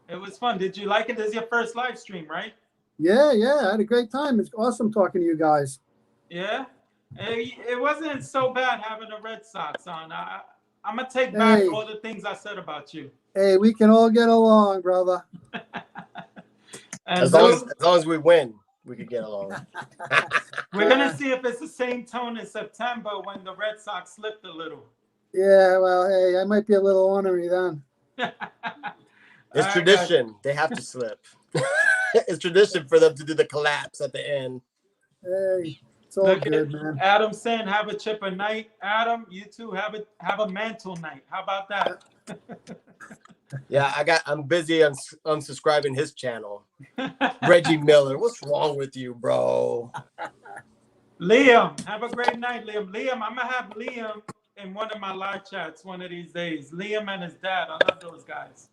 It was fun. Did you like it? This is your first live stream, right? Yeah, I had a great time. It's awesome talking to you guys. Yeah. It wasn't so bad having the Red Sox on. I'm gonna take back all the things I said about you. Hey, we can all get along, brother. And As long as we win, we can get along. we're gonna see if it's the same tone in September when the Red Sox slipped a little. Yeah, well, hey, I might be a little ornery then. It's tradition. They have to slip. It's tradition for them to do the collapse at the end. Hey, it's all good, man. Adam saying have a chip a night. Adam, you two have a mantle night. How about that? Yeah, I'm busy unsubscribing his channel. Reggie Miller, what's wrong with you, bro? Liam, have a great night, Liam. Liam, I'm gonna have Liam in one of my live chats one of these days. Liam and his dad. I love those guys.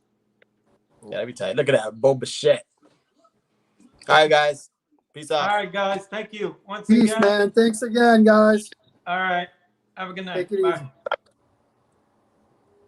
Yeah, that'd be tight. Look at that, Bo Bichette. All right, guys. Peace out. All right, guys. Thank you once Peace, again. man. Thanks again, guys. All right. Have a good night. Take it Bye. easy.